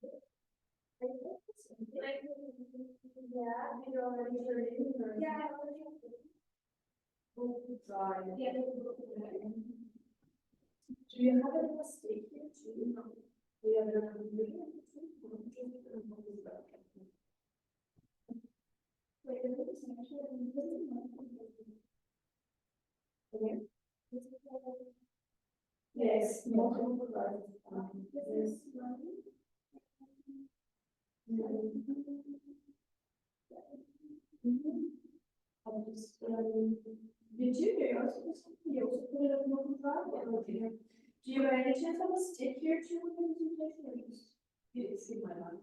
Do you have a mistake here too? We have a yes, multiple yes. Did you also put it on multiple drive? Do you by any chance have a stick here too? You didn't see my mind.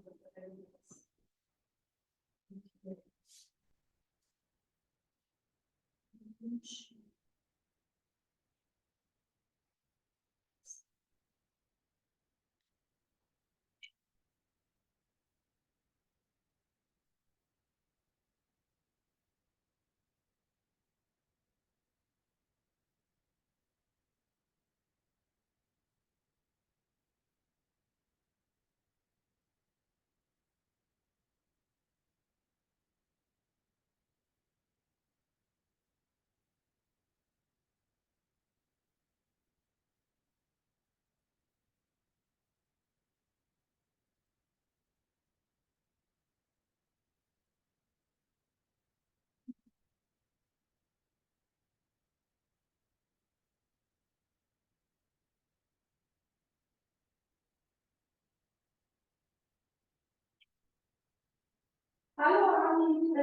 Hallo Armin,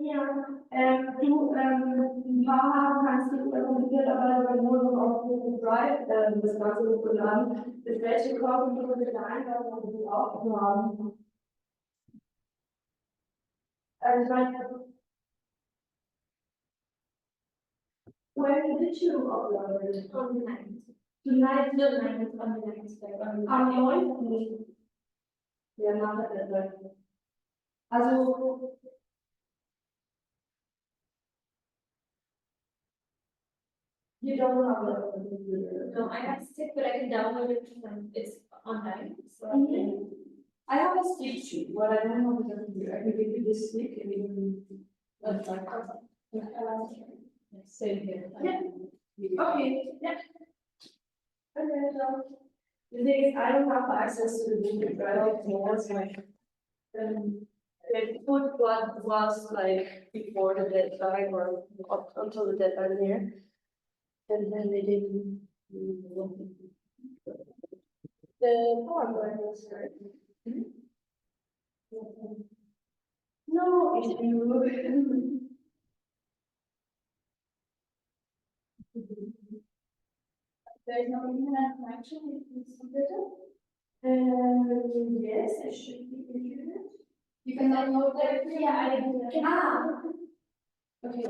Mia. Du, ein paar Mal kannst du mittlerweile bei Wohnung auf Google Drive das Ganze hochgeladen. Mit welche Kosten du mit der Einladung die auch haben? Also ich meine, when did you upload it? On the 9th. Tonight, the 9th, on the 9th. Am 9. Ja, nach der Deadline. Also, you don't have it on the computer. No, I have stick, but I can download it from it's online. So I have a stick too, but I don't have it on the computer. I can give you this stick and you can. same here. Yeah. Okay. Yeah. Okay. So the thing is, I don't have access to the Google Drive. That's my. It put what was like before the deadline or up until the deadline here. And then they didn't. The PowerPoint was right. No issue. There's no internet connection with this computer? Yes, it should be internet. You can download it. Yeah, I did. Ah. Okay.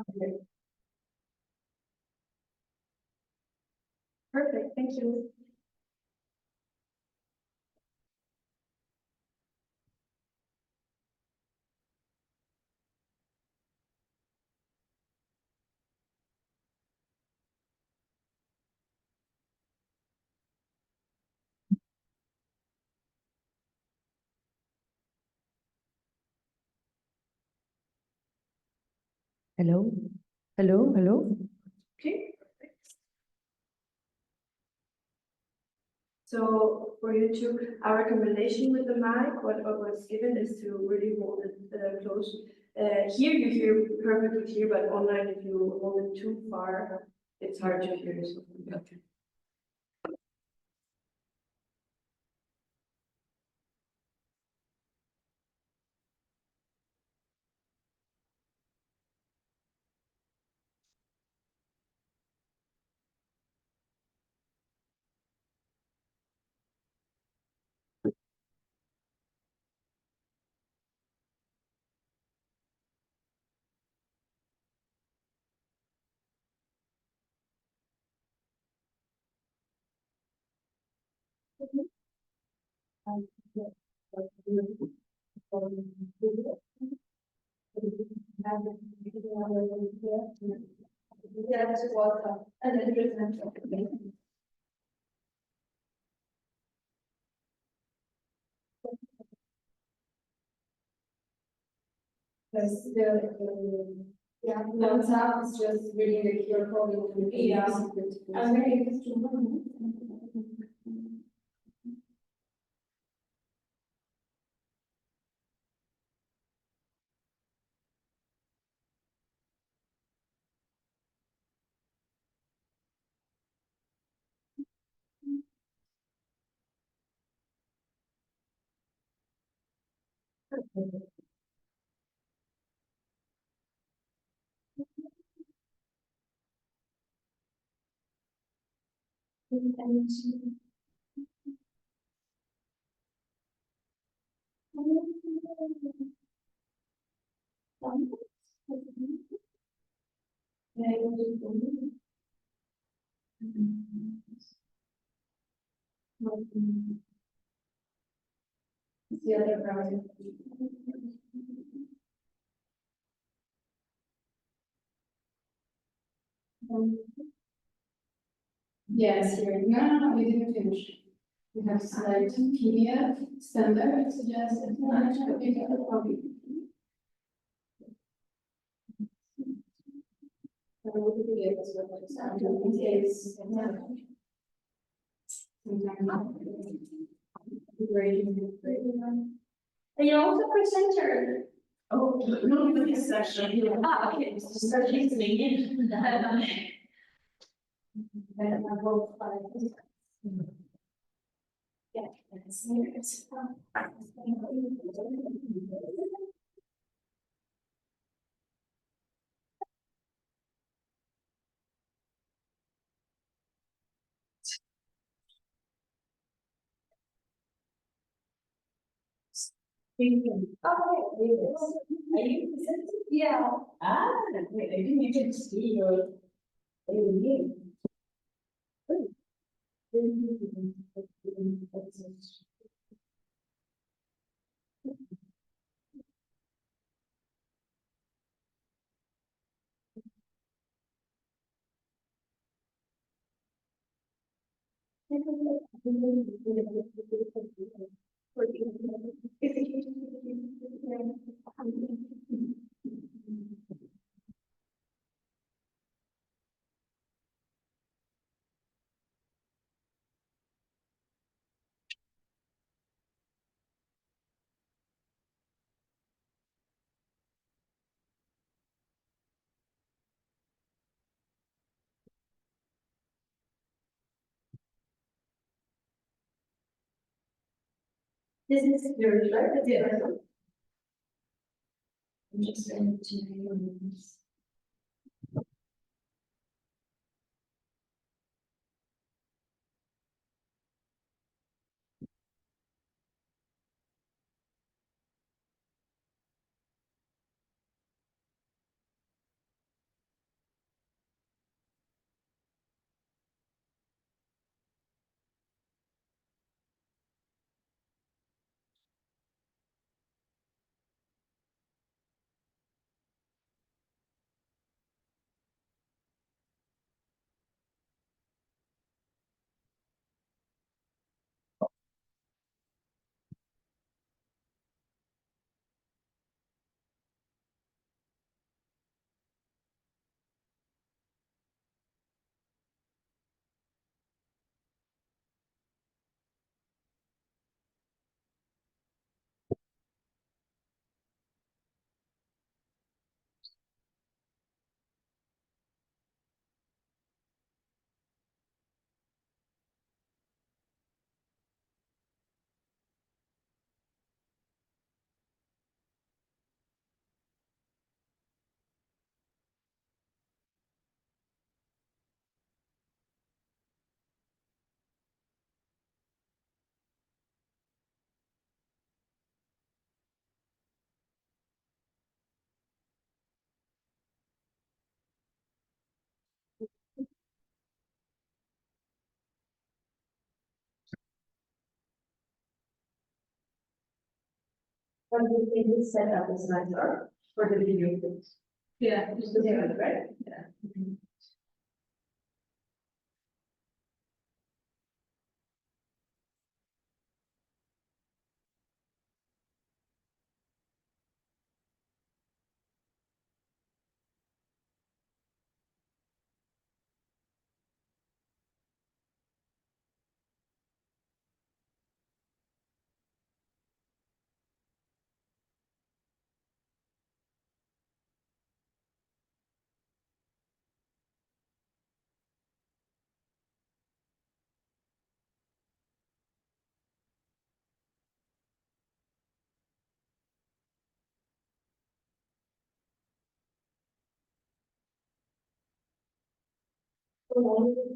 Okay. Perfect, thank you. Hello, hello, hello. Okay. So for YouTube, our recommendation with the mic, what was given is to really hold it close Here you hear perfectly clear, but online, if you hold it too far, it's hard to hear. Okay. Yeah, that's what, and then because yeah, no, tap is just reading the QR code in the yeah. I'm very interested. The other browser. Yes, here. No, we didn't finish. We have to select PDF, standard, suggested, but we got a copy. So we could do it as well, like, standard, in case, are you also presenter? Oh, no, for this session. Ah, okay, so start listening in. And I will yeah, that's it. Oh, are you presenting? Yeah. Ah, wait, I didn't even see your. This is your right? Yeah. I'm just going to. But we think this setup is nicer for the video. Yeah. Yeah, right? Yeah.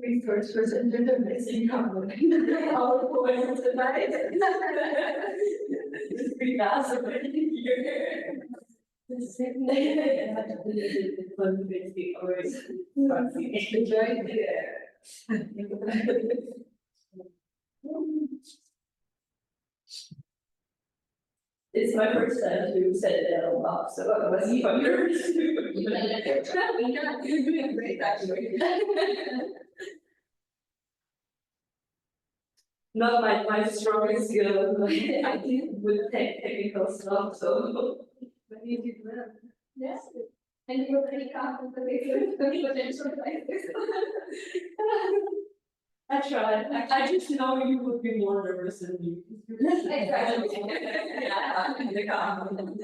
We first presented the missing number. All the way tonight. It's pretty awesome. The same day. The fun basically always. It's right there. It's my first time to set it out loud, so I was even nervous too. You're doing great, actually. Not my strongest skill, I think with technical stuff, so. But you did well. Yes. And you were pretty confident that they could potential like this. I tried, I just know you would be more nervous than me. Exactly. Yeah, the confidence.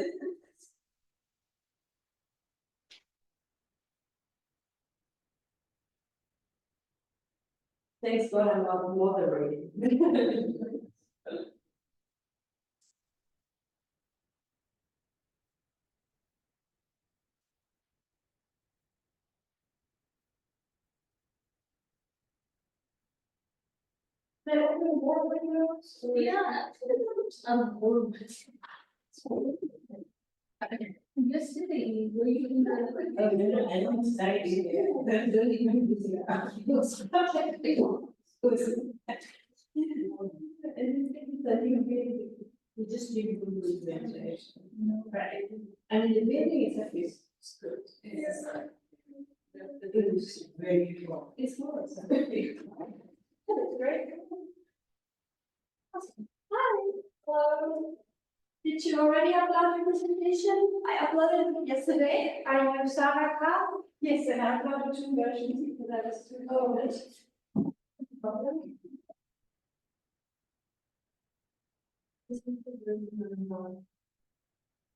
Thanks God I'm not moderating. They open more windows? Yeah. Yesterday, were you in the? I don't say it. Don't even use we just need to do the ventilation. Right. And in the building itself is good. Yes. The building is very long. It's more, it's a big. That's great. Awesome. Hi. Hello. Did you already upload your presentation? I uploaded it yesterday. Are you Sarah Khan? Yes, and I uploaded 2 versions because I was too cold. Problem.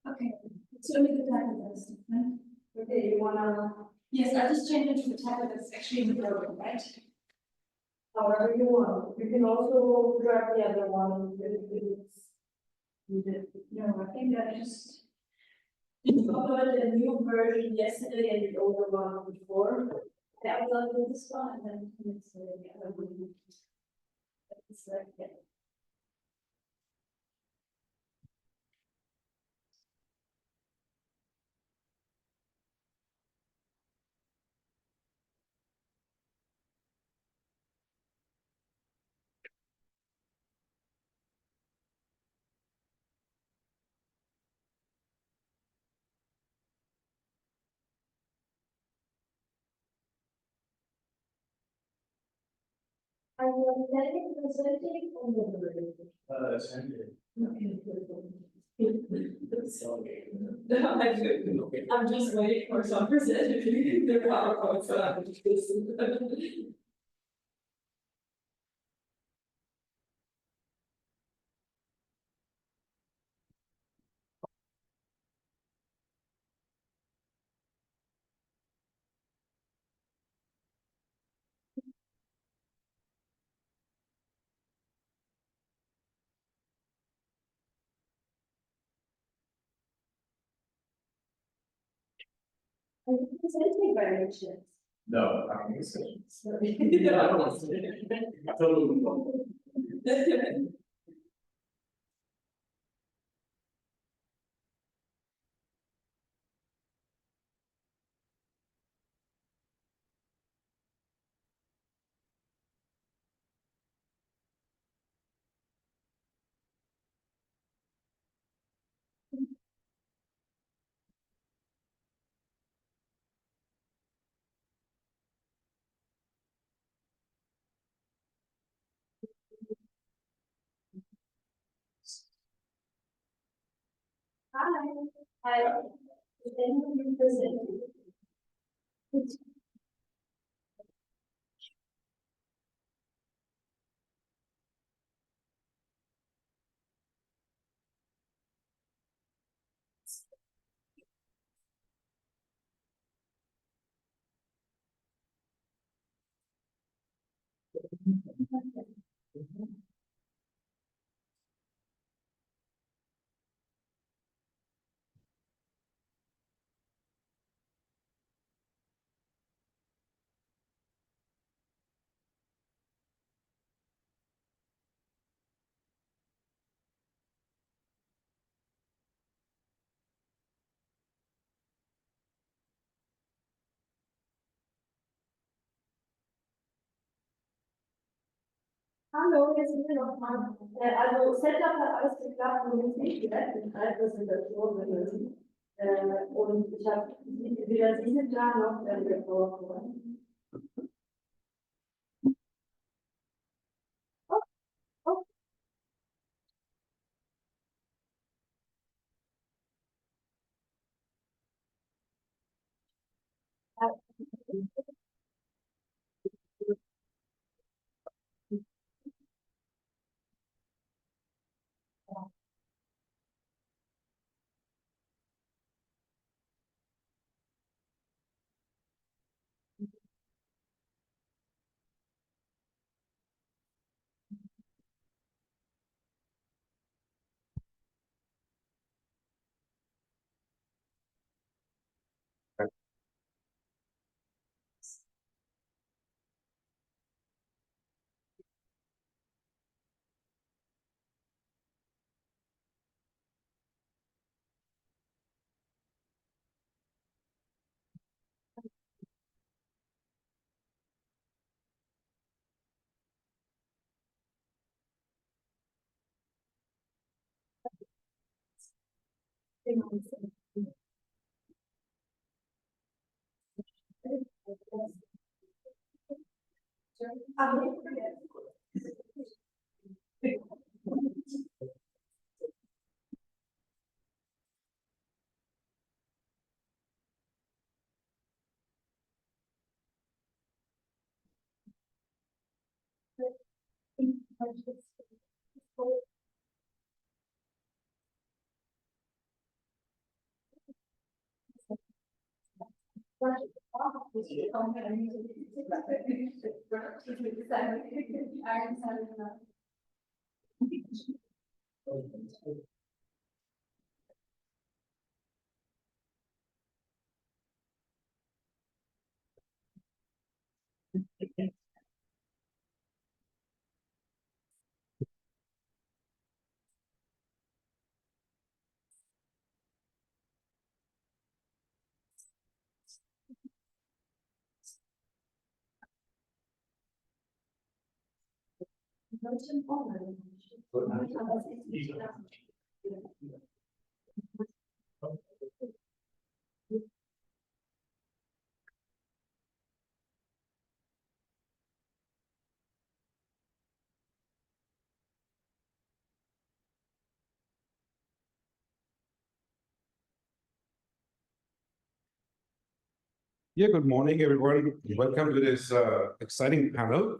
Okay, so let me the title test. Okay, you wanna? Yes, I just changed it to the title that's actually in the program, right? However you want. You can also grab the other one if it's needed. No, I think I just uploaded a new version yesterday and the older one before. I uploaded this one and then it's the other one. It's like that. Are you planning to presenting or delivering? Send Okay. I'm just waiting for some percentage in their PowerPoint, so I'm just listening. Are you presenting by any chance? No, I don't think so. Sorry. I don't want to. I totally don't. I then you present. Hallo, jetzt sind wir nochmal. Also Setup hat alles geklappt, nur nicht direkt in Präsentation gelöst. Und ich habe weder Sie sind da noch der Vortrag. Yeah, good morning, everyone. Welcome to this exciting panel.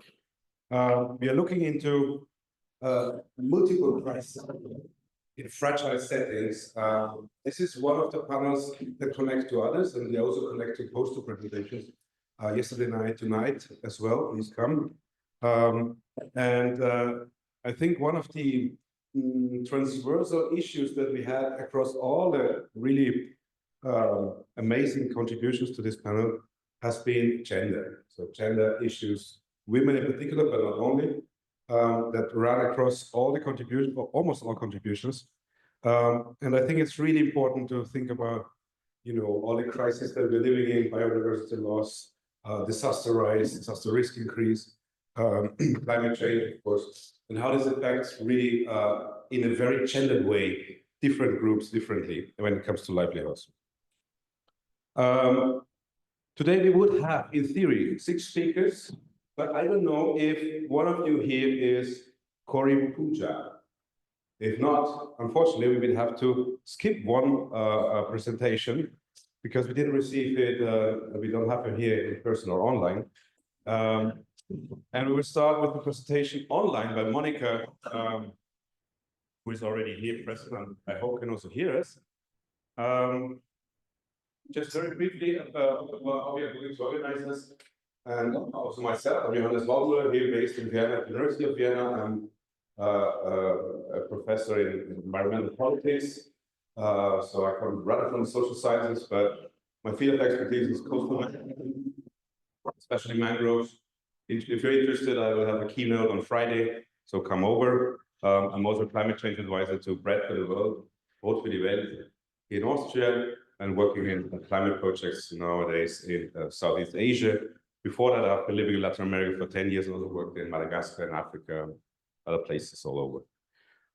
We are looking into multiple crises in fragile settings. This is one of the panels that connect to others, and they also connect to poster presentations yesterday night, tonight as well. Please come. I think one of the transversal issues that we had across all the really amazing contributions to this panel has been gender. So gender issues, women in particular, but not only, that run across all the contributions, or almost all contributions. And I think it's really important to think about, you know, all the crises that we're living in: biodiversity loss, disaster rise, disaster risk increase, climate change, of course, and how this affects really, in a very gendered way, different groups differently when it comes to livelihoods. Today we would have, in theory, 6 speakers, but I don't know if one of you here is Cory Puja. If not, unfortunately, we will have to skip one presentation because we didn't receive it, we don't have it here in person or online. And we will start with the presentation online by Monica, who is already here present, and I hope can also hear us. Just very briefly about how we are going to organize this. And also myself, I'm Johannes Waldler, here based in Vienna, at the University of Vienna. I'm a professor in environmental politics. So I come rather from the social sciences, but my field of expertise is coastal management, especially mangroves. If you're interested, I will have a keynote on Friday, so come over. I'm also climate change advisor to Bread for the World, both for the event in Austria, and working in climate projects nowadays in Southeast Asia. Before that, I've been living in Latin America for 10 years, and also worked in Madagascar and Africa, other places all over.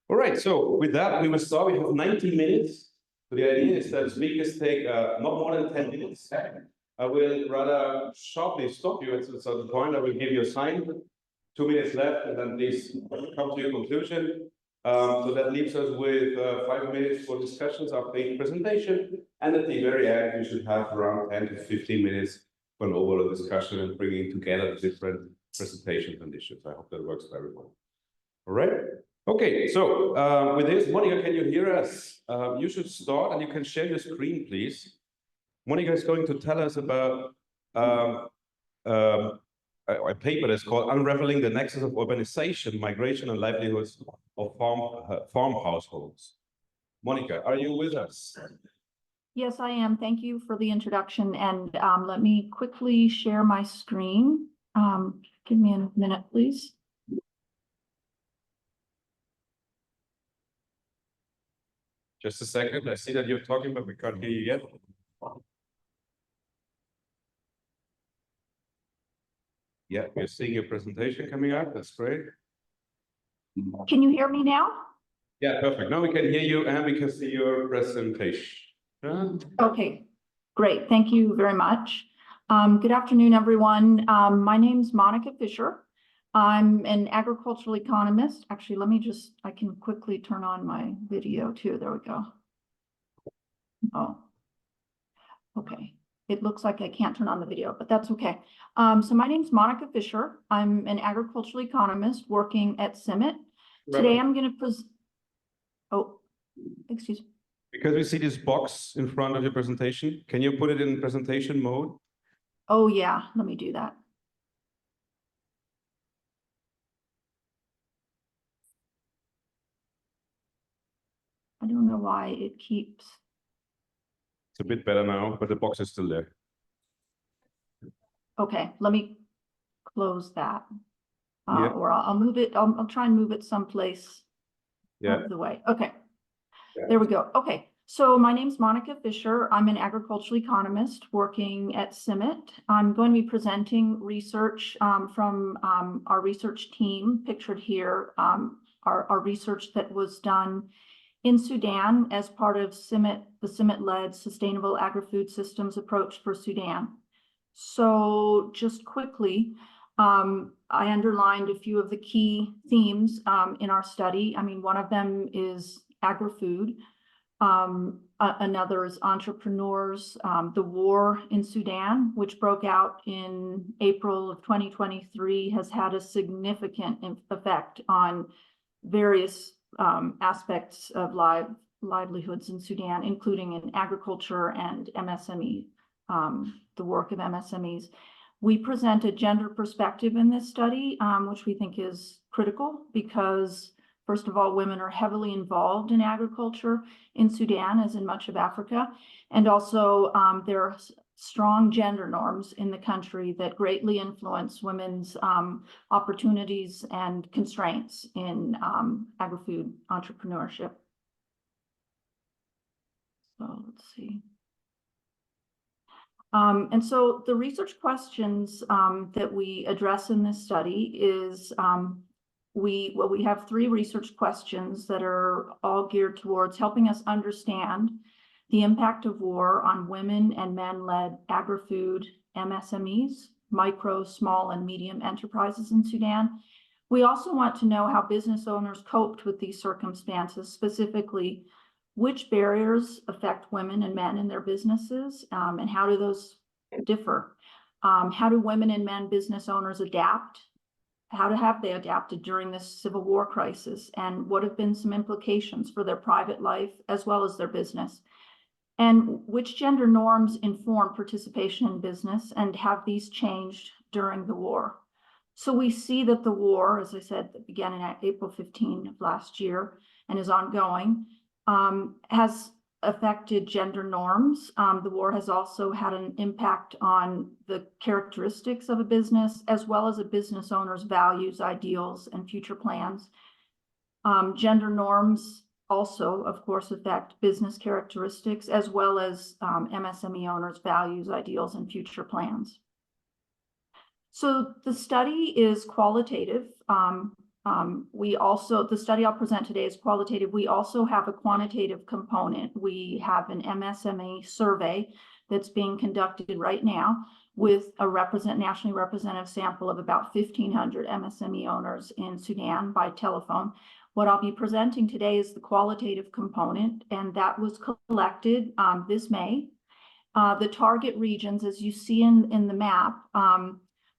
All right, so with that, we will start. We have 90 minutes. So the idea is that speakers take not more than 10 minutes. I will rather sharply stop you at a certain point. I will give you a sign, 2 minutes left, and then please come to your conclusion. So that leaves us with 5 minutes for discussions after each presentation. And at the very end, we should have around 10 to 15 minutes for an overall discussion and bringing together the different presentation conditions. I hope that works for everyone. All right. Okay, so with this, Monica, can you hear us? You should start, and you can share your screen, please. Monica is going to tell us about a paper that's called Unraveling the Nexus of Urbanization, Migration and Livelihoods of Farm Households. Monica, are you with us? Yes, I am. Thank you for the introduction. And let me quickly share my screen. Give me a minute, please. Just a second. I see that you're talking, but we can't hear you yet. Yeah, we're seeing your presentation coming up. That's great. Can you hear me now? Yeah, perfect. Now we can hear you and we can see your presentation. Okay, great. Thank you very much. Good afternoon, everyone. My name is Monica Fisher. I'm an agricultural economist. Actually, I can quickly turn on my video too. There we go. Oh, okay. It looks like I can't turn on the video, but that's okay. So my name is Monica Fisher. I'm an agricultural economist working at CIMMYT. Today I'm going to present. Oh, excuse me. Because we see this box in front of your presentation, can you put it in presentation mode? Oh yeah, let me do that. I don't know why it keeps. It's a bit better now, but the box is still there. Okay, let me close that. Yeah. Or I'll move it. I'll try and move it someplace out of the way. Okay, there we go. Okay, so my name's Monica Fisher. I'm an agricultural economist working at CIMMYT. I'm going to be presenting research from our research team, pictured here, our research that was done in Sudan as part of CIMMYT, the CIMMYT-led Sustainable Agri-Food Systems Approach for Sudan. So just quickly, I underlined a few of the key themes in our study. I mean, one of them is agri-food. Another is entrepreneurs. The war in Sudan, which broke out in April of 2023, has had a significant effect on various aspects of livelihoods in Sudan, including in agriculture and MSME, the work of MSMEs. We present a gender perspective in this study, which we think is critical because, first of all, women are heavily involved in agriculture in Sudan, as in much of Africa. And also there are strong gender norms in the country that greatly influence women's opportunities and constraints in agri-food entrepreneurship. So let's see. And so the research questions that we address in this study is we have 3 research questions that are all geared towards helping us understand the impact of war on women and men-led agri-food MSMEs, micro, small, and medium enterprises in Sudan. We also want to know how business owners coped with these circumstances, specifically which barriers affect women and men in their businesses, and how do those differ? How do women and men business owners adapt? How have they adapted during this Civil War crisis? And what have been some implications for their private life as well as their business? And which gender norms inform participation in business, and have these changed during the war? So we see that the war, as I said, that began in April 15 of last year and is ongoing, has affected gender norms. The war has also had an impact on the characteristics of a business, as well as a business owner's values, ideals, and future plans. Gender norms also, of course, affect business characteristics, as well as MSME owners' values, ideals, and future plans. So the study is qualitative. The study I'll present today is qualitative. We also have a quantitative component. We have an MSME survey that's being conducted right now with a nationally representative sample of about 1,500 MSME owners in Sudan by telephone. What I'll be presenting today is the qualitative component, and that was collected this May. The target regions, as you see in the map,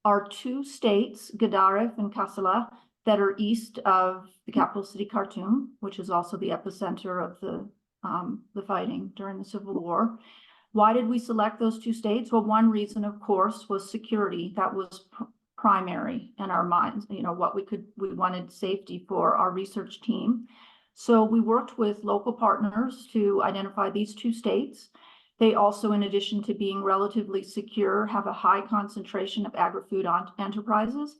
are two states, Gadaref and Kassala, that are east of the capital city, Khartoum, which is also the epicenter of the fighting during the Civil War. Why did we select those two states? Well, one reason, of course, was security. That was primary in our minds. You know, we wanted safety for our research team. So we worked with local partners to identify these two states. They also, in addition to being relatively secure, have a high concentration of agri-food enterprises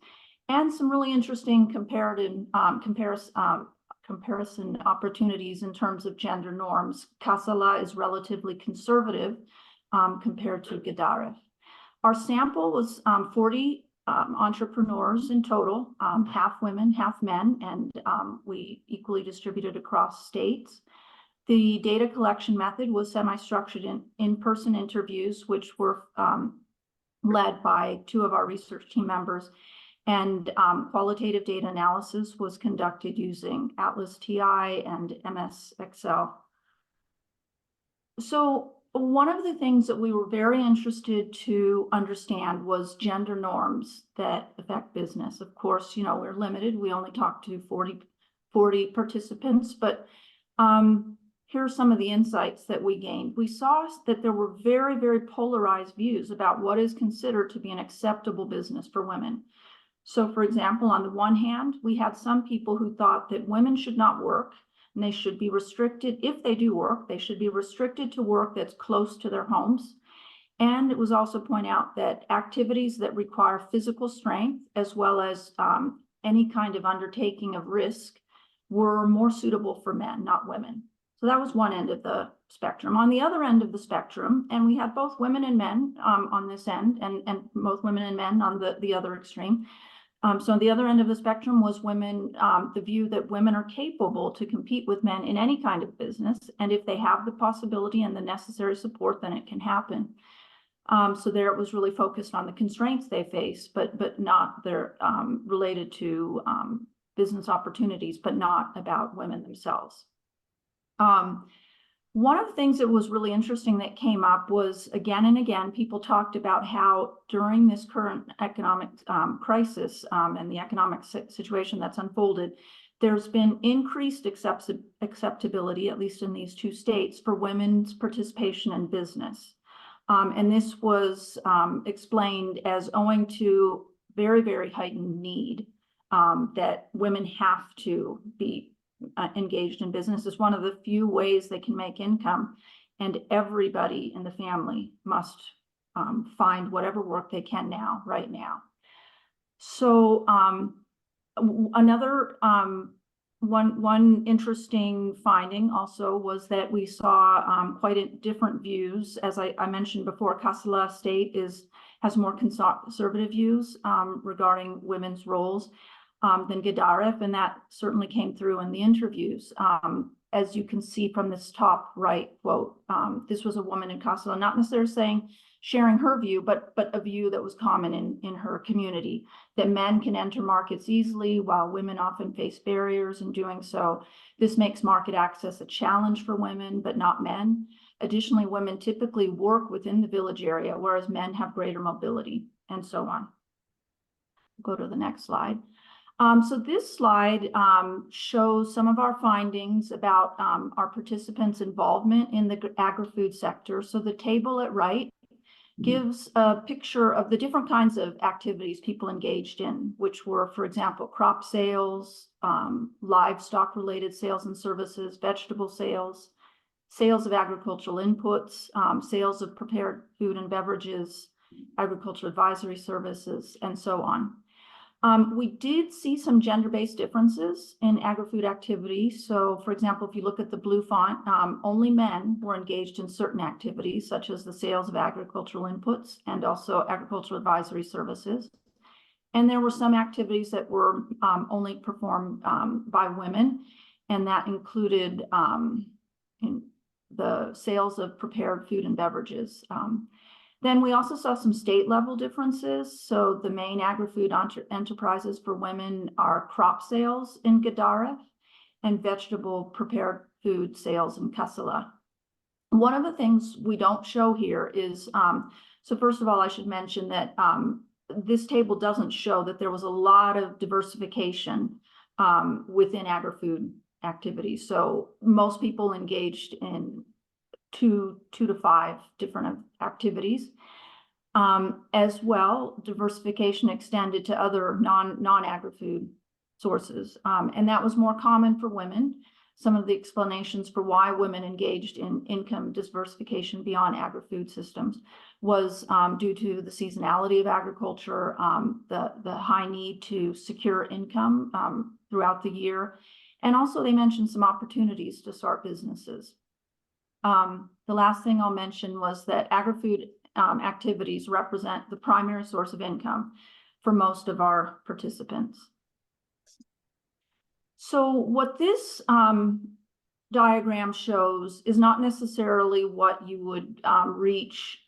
and some really interesting comparison opportunities in terms of gender norms. Kassala is relatively conservative compared to Gadaref. Our sample was 40 entrepreneurs in total, half women, half men, and we equally distributed across states. The data collection method was semi-structured in-person interviews, which were led by two of our research team members, and qualitative data analysis was conducted using Atlas TI and MS Excel. So one of the things that we were very interested to understand was gender norms that affect business. Of course, you know, we're limited. We only talked to 40 participants, but here are some of the insights that we gained. We saw that there were very, very polarized views about what is considered to be an acceptable business for women. So, for example, on the one hand, we had some people who thought that women should not work, and they should be restricted. If they do work, they should be restricted to work that's close to their homes. And it was also pointed out that activities that require physical strength, as well as any kind of undertaking of risk, were more suitable for men, not women. So that was one end of the spectrum. On the other end of the spectrum, and we had both women and men on this end, and both women and men on the other extreme. So on the other end of the spectrum was women, the view that women are capable to compete with men in any kind of business, and if they have the possibility and the necessary support, then it can happen. So there it was really focused on the constraints they face, but not their related to business opportunities, but not about women themselves. One of the things that was really interesting that came up was, again and again, people talked about how during this current economic crisis and the economic situation that's unfolded, there's been increased acceptability, at least in these two states, for women's participation in business. And this was explained as owing to very, very heightened need that women have to be engaged in business. Is one of the few ways they can make income, and everybody in the family must find whatever work they can now, right now. So another one interesting finding also was that we saw quite different views. As I mentioned before, Kassala State has more conservative views regarding women's roles than Gadaref, and that certainly came through in the interviews. as you can see from this top right quote. This was a woman in Kassala, not necessarily sharing her view, but a view that was common in her community, that men can enter markets easily while women often face barriers in doing so. This makes market access a challenge for women, but not men. Additionally, women typically work within the village area, whereas men have greater mobility, and so on. Go to the next slide. So this slide shows some of our findings about our participants' involvement in the agri-food sector. So the table at right gives a picture of the different kinds of activities people engaged in, which were, for example, crop sales, livestock-related sales and services, vegetable sales, sales of agricultural inputs, sales of prepared food and beverages, agriculture advisory services, and so on. We did see some gender-based differences in agri-food activity. So, for example, if you look at the blue font, only men were engaged in certain activities, such as the sales of agricultural inputs and also agricultural advisory services. And there were some activities that were only performed by women, and that included in the sales of prepared food and beverages. Then we also saw some state level differences. So the main agri-food enterprises for women are crop sales in Gadara and vegetable prepared food sales in Kassala. One of the things we don't show here is, so first of all, I should mention that this table doesn't show that there was a lot of diversification within agri-food activities. So most people engaged in two to five different activities. As well, diversification extended to other non-agri-food sources. And that was more common for women. Some of the explanations for why women engaged in income diversification beyond agri-food systems was due to the seasonality of agriculture, the high need to secure income throughout the year. And also they mentioned some opportunities to start businesses. The last thing I'll mention was that agri-food activities represent the primary source of income for most of our participants. So what this diagram shows is not necessarily what you would reach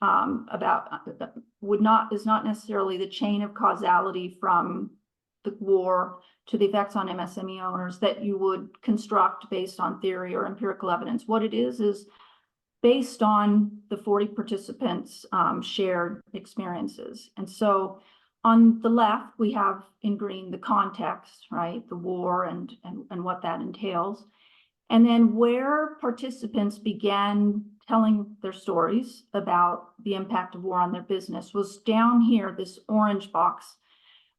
is not necessarily the chain of causality from the war to the effects on MSME owners that you would construct based on theory or empirical evidence. What it is based on the 40 participants' shared experiences. And so on the left, we have in green the context, right? The war and what that entails. And then where participants began telling their stories about the impact of war on their business was down here, this orange box,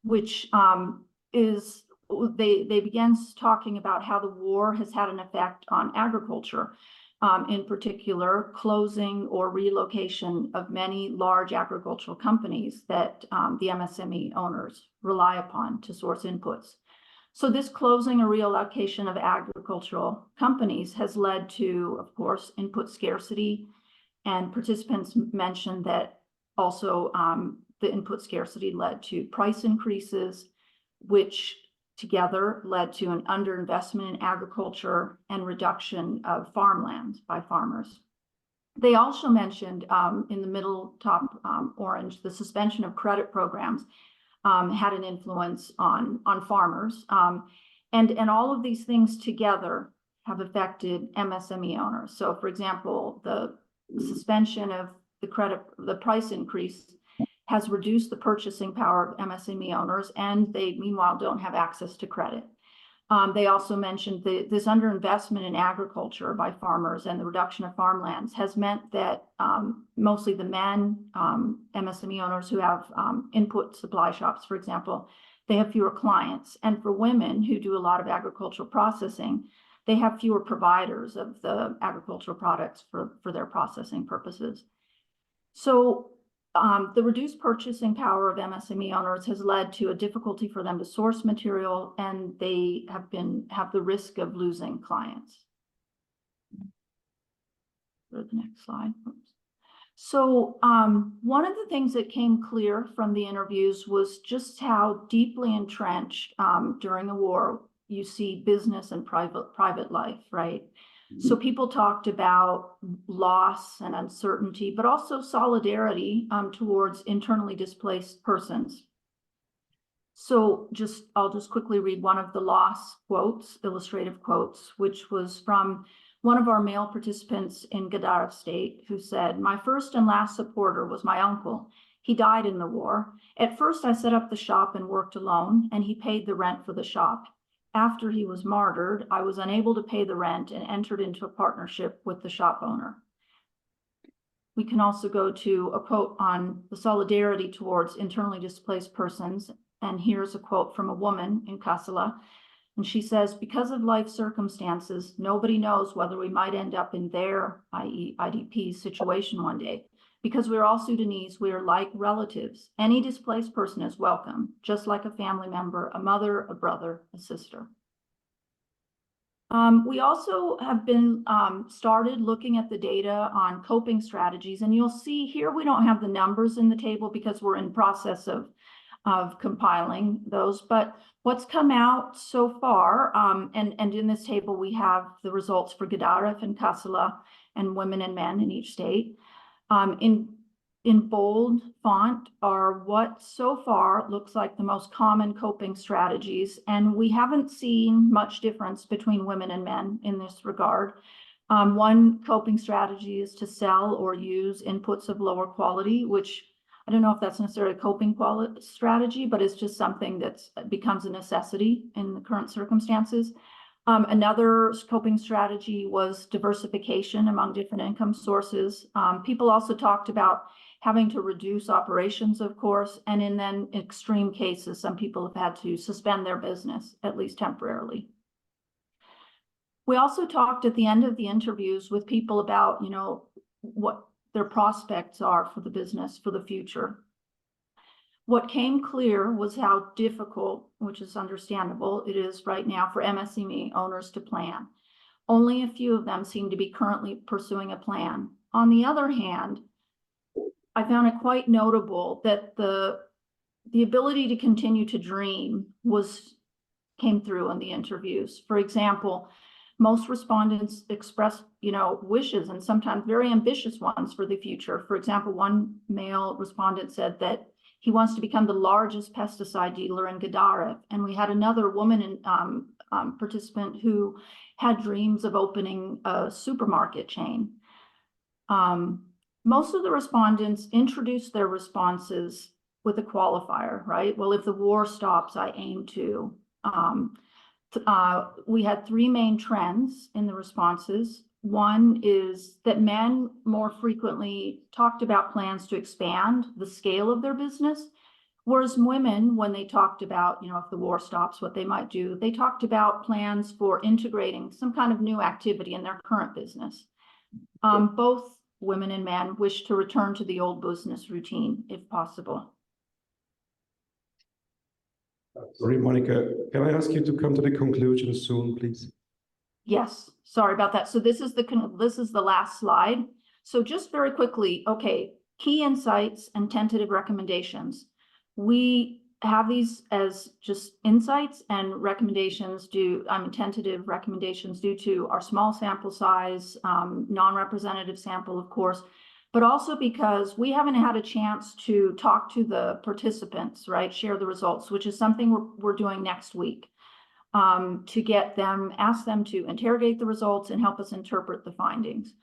which they began talking about how the war has had an effect on agriculture. In particular, closing or relocation of many large agricultural companies that the MSME owners rely upon to source inputs. So this closing or reallocation of agricultural companies has led to, of course, input scarcity. And participants mentioned that also the input scarcity led to price increases, which together led to an underinvestment in agriculture and reduction of farmland by farmers. They also mentioned in the middle top orange, the suspension of credit programs had an influence on farmers. And all of these things together have affected MSME owners. So for example, the suspension of the price increase has reduced the purchasing power of MSME owners, and they meanwhile don't have access to credit. They also mentioned this underinvestment in agriculture by farmers and the reduction of farmlands has meant that mostly the men, MSME owners who have input supply shops, for example, they have fewer clients. And for women who do a lot of agricultural processing, they have fewer providers of the agricultural products for their processing purposes. So the reduced purchasing power of MSME owners has led to a difficulty for them to source material, and they have the risk of losing clients. Go to the next slide. Oops. So one of the things that came clear from the interviews was just how deeply entrenched during the war you see business and private life, right? So people talked about loss and uncertainty, but also solidarity towards internally displaced persons. So I'll just quickly read one of the loss quotes, illustrative quotes, which was from one of our male participants in Gadara State, who said, "My first and last supporter was my uncle. He died in the war. At first, I set up the shop and worked alone, and he paid the rent for the shop. After he was martyred, I was unable to pay the rent and entered into a partnership with the shop owner." We can also go to a quote on the solidarity towards internally displaced persons. And here's a quote from a woman in Kassala. And she says, "Because of life circumstances, nobody knows whether we might end up in their, i.e. IDP, situation one day. Because we're all Sudanese, we are like relatives. Any displaced person is welcome, just like a family member, a mother, a brother, a sister." We also have been started looking at the data on coping strategies, and you'll see here we don't have the numbers in the table because we're in process of compiling those. But what's come out so far, and in this table we have the results for Gedaref and Kassala and women and men in each state. In bold font are what so far looks like the most common coping strategies, and we haven't seen much difference between women and men in this regard. One coping strategy is to sell or use inputs of lower quality, which I don't know if that's necessarily a coping strategy, but it's just something that becomes a necessity in the current circumstances. Another coping strategy was diversification among different income sources. People also talked about having to reduce operations, of course, and in then extreme cases, some people have had to suspend their business, at least temporarily. We also talked at the end of the interviews with people about, what their prospects are for the business for the future. What came clear was how difficult, which is understandable, it is right now for MSME owners to plan. Only a few of them seem to be currently pursuing a plan. On the other hand, I found it quite notable that the ability to continue to dream came through in the interviews. For example, most respondents expressed, wishes, and sometimes very ambitious ones for the future. For example, one male respondent said that he wants to become the largest pesticide dealer in Gedaref. And we had another woman participant who had dreams of opening a supermarket chain. Most of the respondents introduced their responses with a qualifier, right? Well, if the war stops, I aim to. We had three main trends in the responses. One is that men more frequently talked about plans to expand the scale of their business, whereas women, when they talked about, if the war stops, what they might do, they talked about plans for integrating some kind of new activity in their current business. Both women and men wish to return to the old business routine, if possible. Sorry, Monica, can I ask you to come to the conclusion soon, please? Yes, sorry about that. So this is the last slide. So just very quickly, okay, key insights and tentative recommendations. We have these as just insights and recommendations tentative recommendations due to our small sample size, non-representative sample, of course, but also because we haven't had a chance to talk to the participants, right? Share the results, which is something we're doing next week. To ask them to interrogate the results and help us interpret the findings.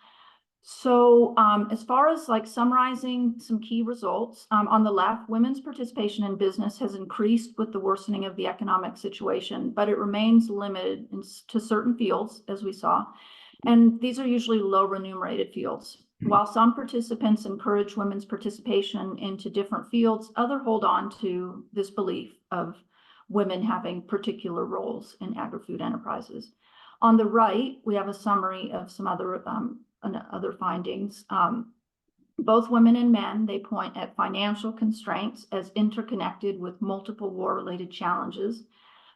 So as far as summarizing some key results, on the left, women's participation in business has increased with the worsening of the economic situation, but it remains limited to certain fields, as we saw. And these are usually low remunerated fields. While some participants encourage women's participation into different fields, others hold on to this belief of women having particular roles in agri-food enterprises. On the right, we have a summary of some other findings. Both women and men, they point at financial constraints as interconnected with multiple war-related challenges.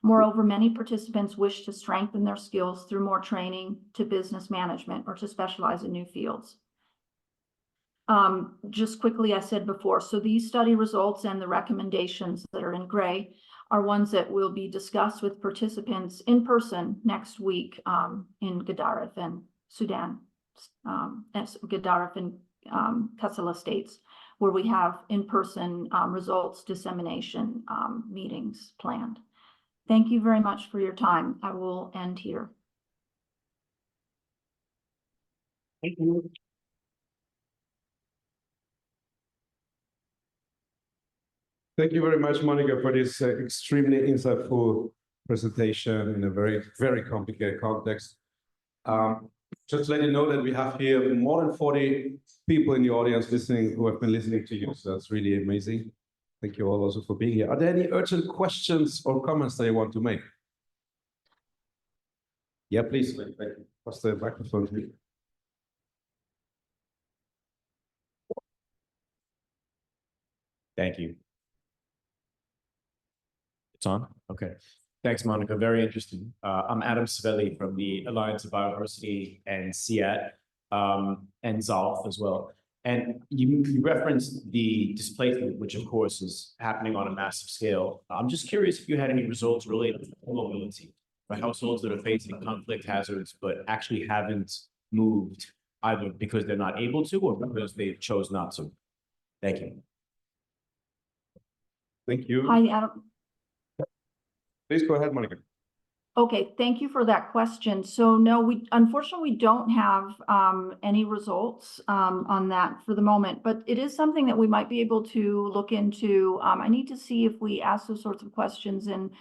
Moreover, many participants wish to strengthen their skills through more training to business management or to specialize in new fields. Just quickly, I said before, so these study results and the recommendations that are in gray are ones that will be discussed with participants in person next week in Gedaref. And Sudan, as Gaddarf and Kassala states, where we have in-person results dissemination meetings planned. Thank you very much for your time. I will end here. Thank you. Thank you very much, Monica, for this extremely insightful presentation in a very, very complicated context. Just to let you know that we have here more than 40 people in the audience listening who have been listening to you. So that's really amazing. Thank you all also for being here. Are there any urgent questions or comments that you want to make? Yeah, please. Pass the microphone to you. Thank you. It's on? Okay. Thanks, Monica. Very interesting. I'm Adam Savelli from the Alliance of Biodiversity and CIAT, and ZOLF as well. And you referenced the displacement, which of course is happening on a massive scale. I'm just curious if you had any results related to mobility for households that are facing conflict hazards, but actually haven't moved either because they're not able to or because they chose not to. Thank you. Thank you. Hi, Adam. Please go ahead, Monica. Okay, thank you for that question. So no, we unfortunately don't have any results on that for the moment, but it is something that we might be able to look into. I need to see if we ask those sorts of questions, and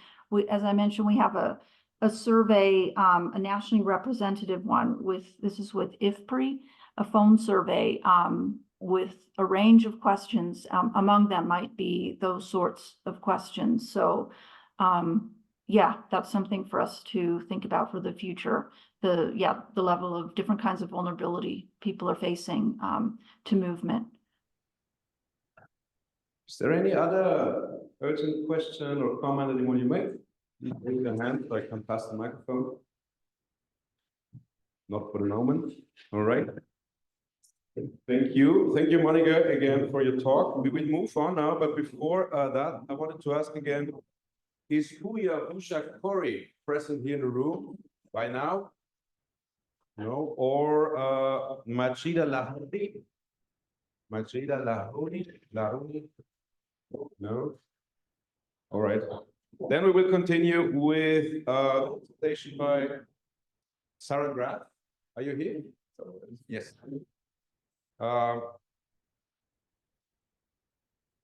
as I mentioned, we have a survey, a nationally representative one this is with IFPRI, a phone survey with a range of questions. Among them might be those sorts of questions. So yeah, that's something for us to think about for the future. The level of different kinds of vulnerability people are facing to movement. Is there any other urgent question or comment that you want to make? Please raise your hand so I can pass the microphone. Not for the moment. All right. Thank you. Thank you, Monica, again for your talk. We will move on now, but before that, I wanted to ask again, is Huya Ushak Kori present here in the room by now? No. Or Majida Lahori? Majida Lahori? No. All right. Then we will continue with presentation by Sarah Graf. Are you here? Yes.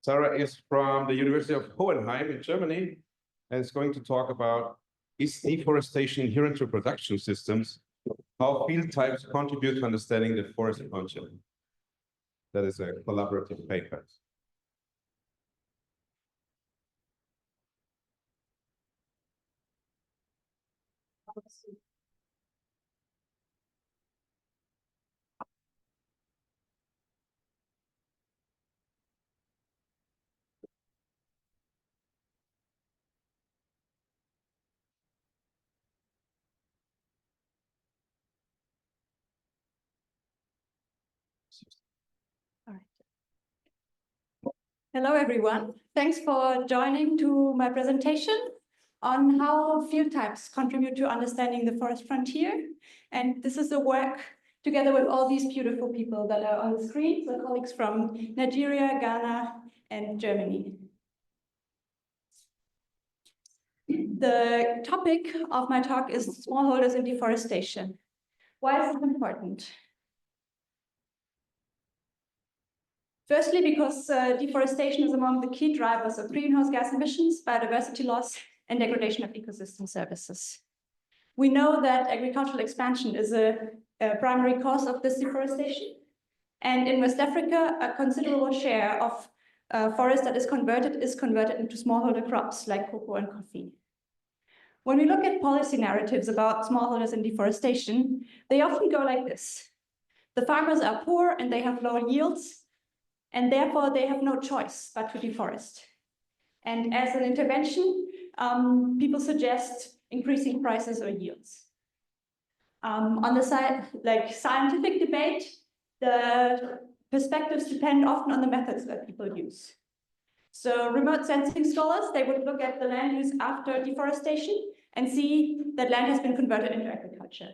Sarah is from the University of Hohenheim in Germany, and is going to talk about, is deforestation inherent to production systems? How field types contribute to understanding the forest function. That is a collaborative paper. Hello, everyone. Thanks for joining to my presentation on how field types contribute to understanding the forest frontier. And this is the work together with all these beautiful people that are on the screen, so colleagues from Nigeria, Ghana, and Germany. The topic of my talk is smallholders in deforestation. Why is this important? Firstly, because deforestation is among the key drivers of greenhouse gas emissions, biodiversity loss, and degradation of ecosystem services. We know that agricultural expansion is a primary cause of this deforestation. And in West Africa, a considerable share of forest that is converted into smallholder crops like cocoa and coffee. When we look at policy narratives about smallholders and deforestation, they often go like this. The farmers are poor and they have low yields, and therefore they have no choice but to deforest. And as an intervention, people suggest increasing prices or yields. On the side, like scientific debate, the perspectives depend often on the methods that people use. So remote sensing scholars, they would look at the land use after deforestation and see that land has been converted into agriculture.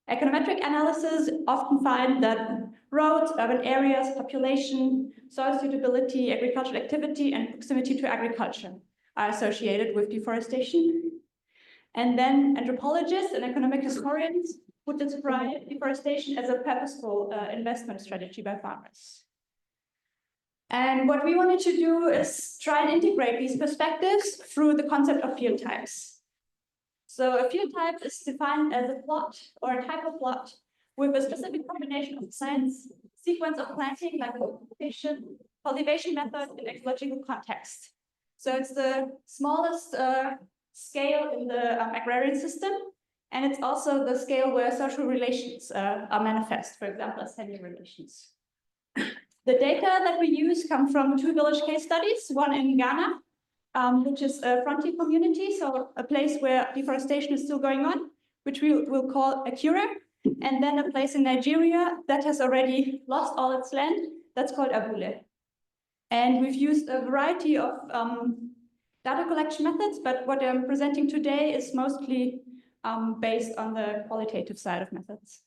Econometric analysis often find that roads, urban areas, population, soil suitability, agricultural activity, and proximity to agriculture are associated with deforestation. And then anthropologists and economic historians would describe deforestation as a purposeful investment strategy by farmers. And what we wanted to do is try and integrate these perspectives through the concept of field types. So a field type is defined as a plot or a type of plot with a specific combination of plants, sequence of planting, like cultivation method, and ecological context. So it's the smallest scale in the agrarian system, and it's also the scale where social relations are manifest, for example, as tenure relations. The data that we use come from 2 village case studies, one in Ghana, which is a frontier community, so a place where deforestation is still going on, which we will call Akure, and then a place in Nigeria that has already lost all its land, that's called Abule. And we've used a variety of data collection methods, but what I'm presenting today is mostly based on the qualitative side of methods.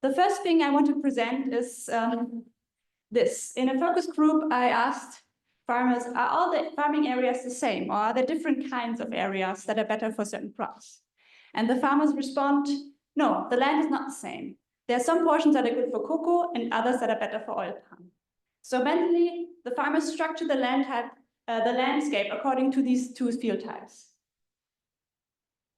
The first thing I want to present is this. In a focus group, I asked farmers, are all the farming areas the same, or are there different kinds of areas that are better for certain crops? And the farmers respond, no, the land is not the same. There are some portions that are good for cocoa and others that are better for oil palm. So mentally, the farmers structure the landscape according to these 2 field types.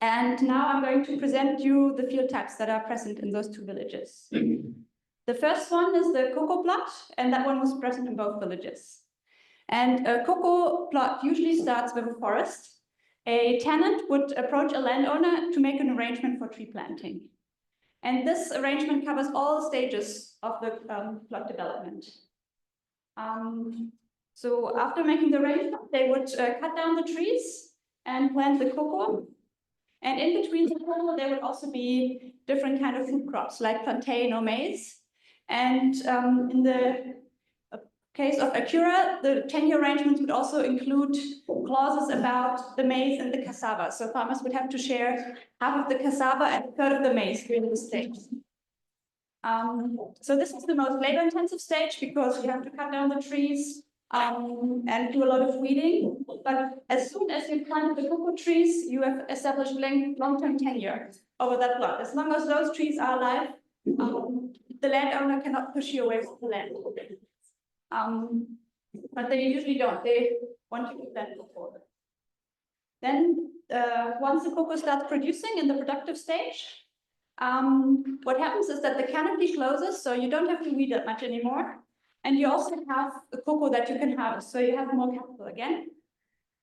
And now I'm going to present you the field types that are present in those 2 villages. The first one is the cocoa plot, and that one was present in both villages. And a cocoa plot usually starts with a forest. A tenant would approach a landowner to make an arrangement for tree planting. And this arrangement covers all stages of the plot development. So after making the arrangement, they would cut down the trees and plant the cocoa. And in between the cocoa, there would also be different kind of food crops like plantain or maize. And in the case of Akura, the tenure arrangements would also include clauses about the maize and the cassava. So farmers would have to share half of the cassava and a third of the maize during the stage. So this is the most labor-intensive stage because you have to cut down the trees and do a lot of weeding. But as soon as you plant the cocoa trees, you have established long-term tenure over that plot. As long as those trees are alive, the landowner cannot push you away from the land. But they usually don't. They want you to plant before. Then once the cocoa starts producing in the productive stage, what happens is that the canopy closes, so you don't have to weed that much anymore. And you also have the cocoa that you can harvest, so you have more capital again.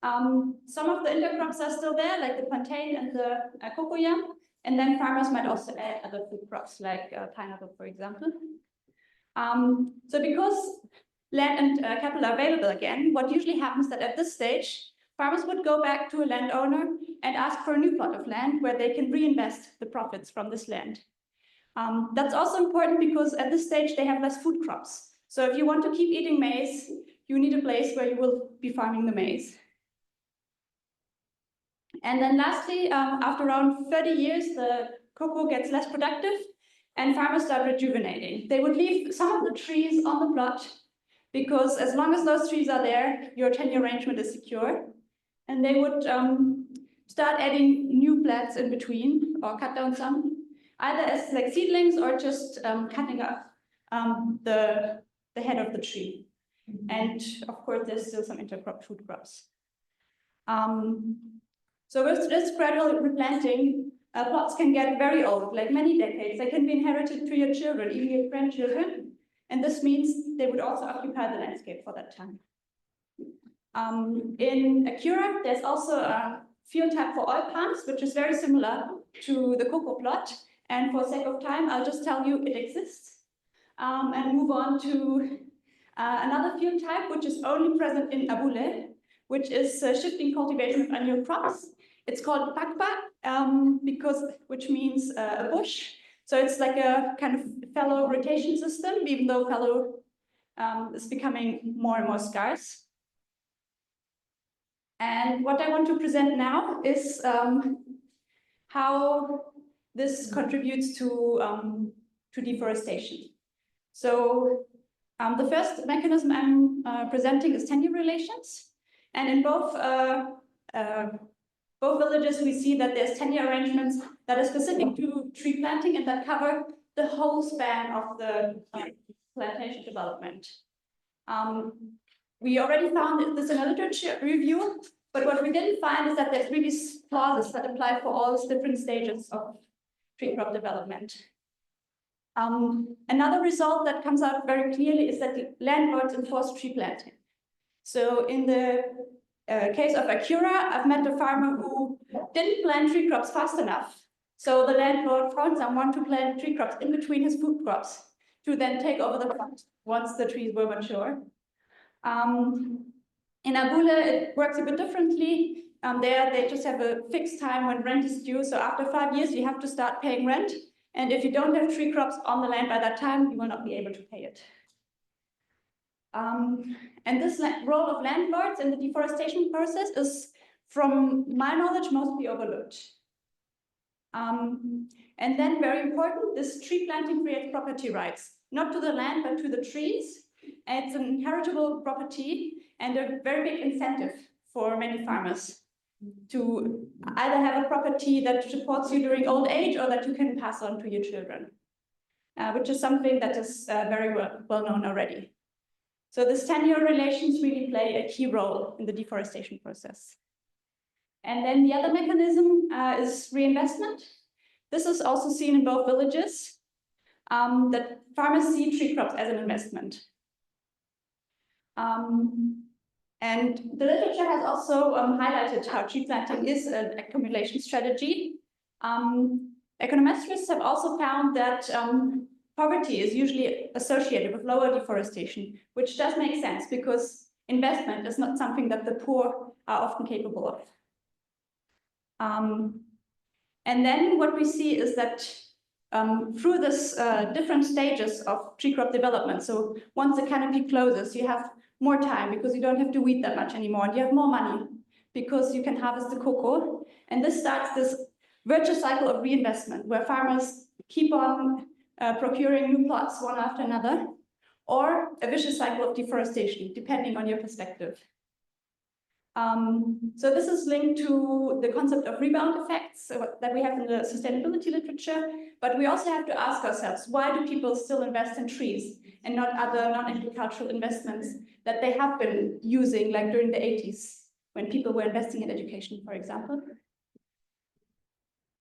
Some of the intercrops are still there, like the plantain and the cocoyam, and then farmers might also add other food crops, like pineapple, for example. So because land and capital are available again, what usually happens is that at this stage, farmers would go back to a landowner and ask for a new plot of land where they can reinvest the profits from this land. That's also important because at this stage, they have less food crops. So if you want to keep eating maize, you need a place where you will be farming the maize. And then lastly, after around 30 years, the cocoa gets less productive and farmers start rejuvenating. They would leave some of the trees on the plot because as long as those trees are there, your tenure arrangement is secure. And they would start adding new plants in between or cut down some, either as like seedlings or just cutting up the head of the tree. And of course, there's still some intercrop food crops. So with this gradual replanting, plots can get very old, like many decades. They can be inherited to your children, even your grandchildren. And this means they would also occupy the landscape for that time. In Akura, there's also a field type for oil palms, which is very similar to the cocoa plot. And for sake of time, I'll just tell you it exists. And move on to another field type, which is only present in Abule, which is shifting cultivation of annual crops. It's called pakpa, which means a bush. So it's like a kind of fallow rotation system, even though fallow is becoming more and more scarce. And what I want to present now is how this contributes to deforestation. So the first mechanism I'm presenting is tenure relations. And in both villages, we see that there's tenure arrangements that are specific to tree planting and that cover the whole span of the plantation development. We already found this in a literature review, but what we didn't find is that there's really clauses that apply for all these different stages of tree crop development. Another result that comes out very clearly is that the landlords enforce tree planting. So in the case of Acura, I've met a farmer who didn't plant tree crops fast enough. So the landlord found someone to plant tree crops in between his food crops to then take over the plot once the trees were mature. In Abule, it works a bit differently. There, they just have a fixed time when rent is due. So after 5 years, you have to start paying rent. And if you don't have tree crops on the land by that time, you will not be able to pay it. And this role of landlords in the deforestation process is, from my knowledge, mostly overlooked. And then, very important, this tree planting creates property rights, not to the land, but to the trees. And it's an inheritable property and a very big incentive for many farmers to either have a property that supports you during old age or that you can pass on to your children, which is something that is very well known already. So this tenure relations really play a key role in the deforestation process. And then the other mechanism is reinvestment. This is also seen in both villages, that farmers see tree crops as an investment. And the literature has also highlighted how tree planting is an accumulation strategy. Econometrists have also found that poverty is usually associated with lower deforestation, which does make sense because investment is not something that the poor are often capable of. And then what we see is that through this different stages of tree crop development, so once the canopy closes, you have more time because you don't have to weed that much anymore, and you have more money because you can harvest the cocoa. And this starts this virtuous cycle of reinvestment where farmers keep on procuring new plots one after another, or a vicious cycle of deforestation, depending on your perspective. So this is linked to the concept of rebound effects that we have in the sustainability literature, but we also have to ask ourselves, why do people still invest in trees and not other non-agricultural investments that they have been using, like during the 80s, when people were investing in education, for example?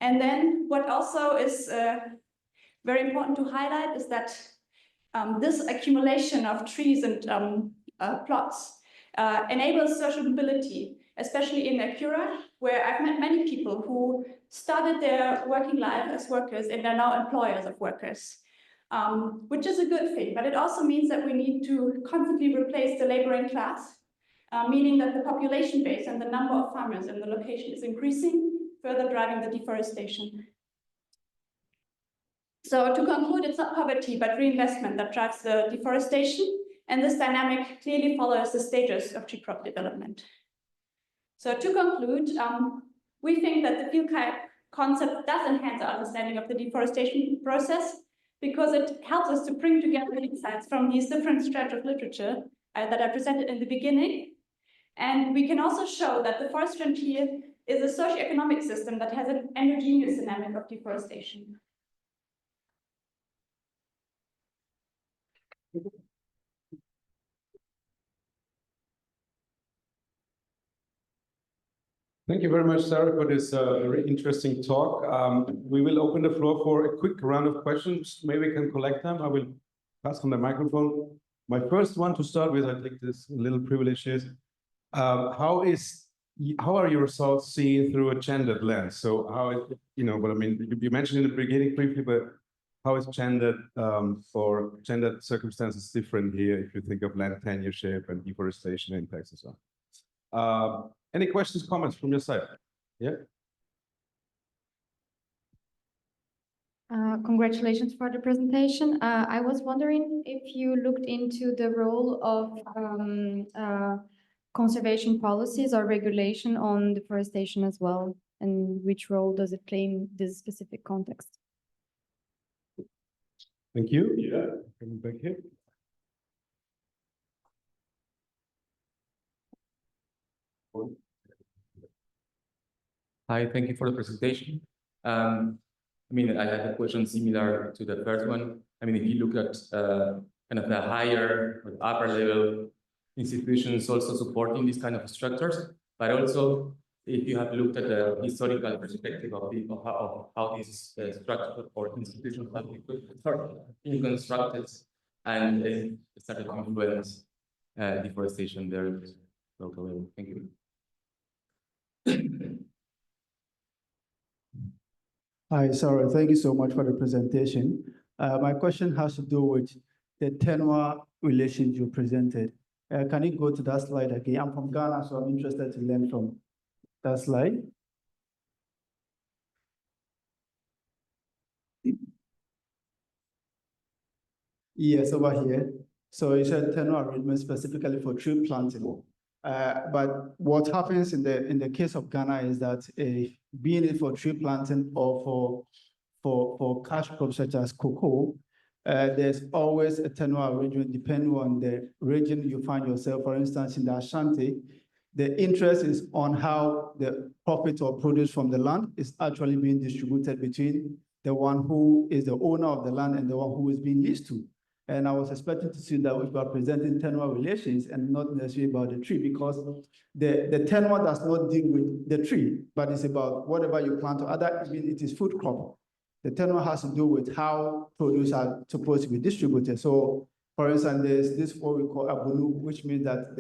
And then what also is very important to highlight is that this accumulation of trees and plots enables social mobility, especially in Acura, where I've met many people who started their working life as workers and are now employers of workers, which is a good thing. But it also means that we need to constantly replace the laboring class, meaning that the population base and the number of farmers in the location is increasing, further driving the deforestation. So to conclude, it's not poverty, but reinvestment that drives the deforestation. And this dynamic clearly follows the stages of tree crop development. So to conclude, we think that the field concept does enhance our understanding of the deforestation process because it helps us to bring together insights from these different strands of literature that I presented in the beginning. And we can also show that the forest frontier is a socioeconomic system that has an endogenous dynamic of deforestation. Thank you very much, Sarah, for this very interesting talk. We will open the floor for a quick round of questions. Maybe we can collect them. I will pass on the microphone. My first one to start with, I think this little privilege is, how are your results seen through a gendered lens? So how is, what I mean, you mentioned in the beginning briefly, but how is gendered for gendered circumstances different here if you think of land tenureship and deforestation impacts and so on? Any questions, comments from your side? Yeah. Congratulations for the presentation. I was wondering if you looked into the role of conservation policies or regulation on deforestation as well. and which role does it play in this specific context? Thank you. Yeah. Coming back here. Hi, thank you for the presentation. I mean, I had a question similar to the first one. I mean, if you look at kind of the higher or upper level institutions also supporting these kind of structures, but also if you have looked at the historical perspective of how these structures or institutions have been constructed and started to influence deforestation there at local level. Thank you. Hi, Sarah. Thank you so much for the presentation. My question has to do with the tenure relations you presented. Can you go to that slide again? I'm from Ghana, so I'm interested to learn from that slide. Yes, over here. So you said tenure arrangement specifically for tree planting. But what happens in the case of Ghana is that being it for tree planting or for cash crops such as cocoa, there's always a tenure arrangement depending on the region you find yourself. For instance, in the Ashanti, the interest is on how the profit or produce from the land is actually being distributed between the one who is the owner of the land and the one who is being leased to. And I was expecting to see that if we are presenting tenure relations and not necessarily about the tree, because the tenure does not deal with the tree, but it's about whatever you plant or other, even it is food crop. The tenure has to do with how produce are supposed to be distributed. So, for instance, there's this what we call abunu, which means that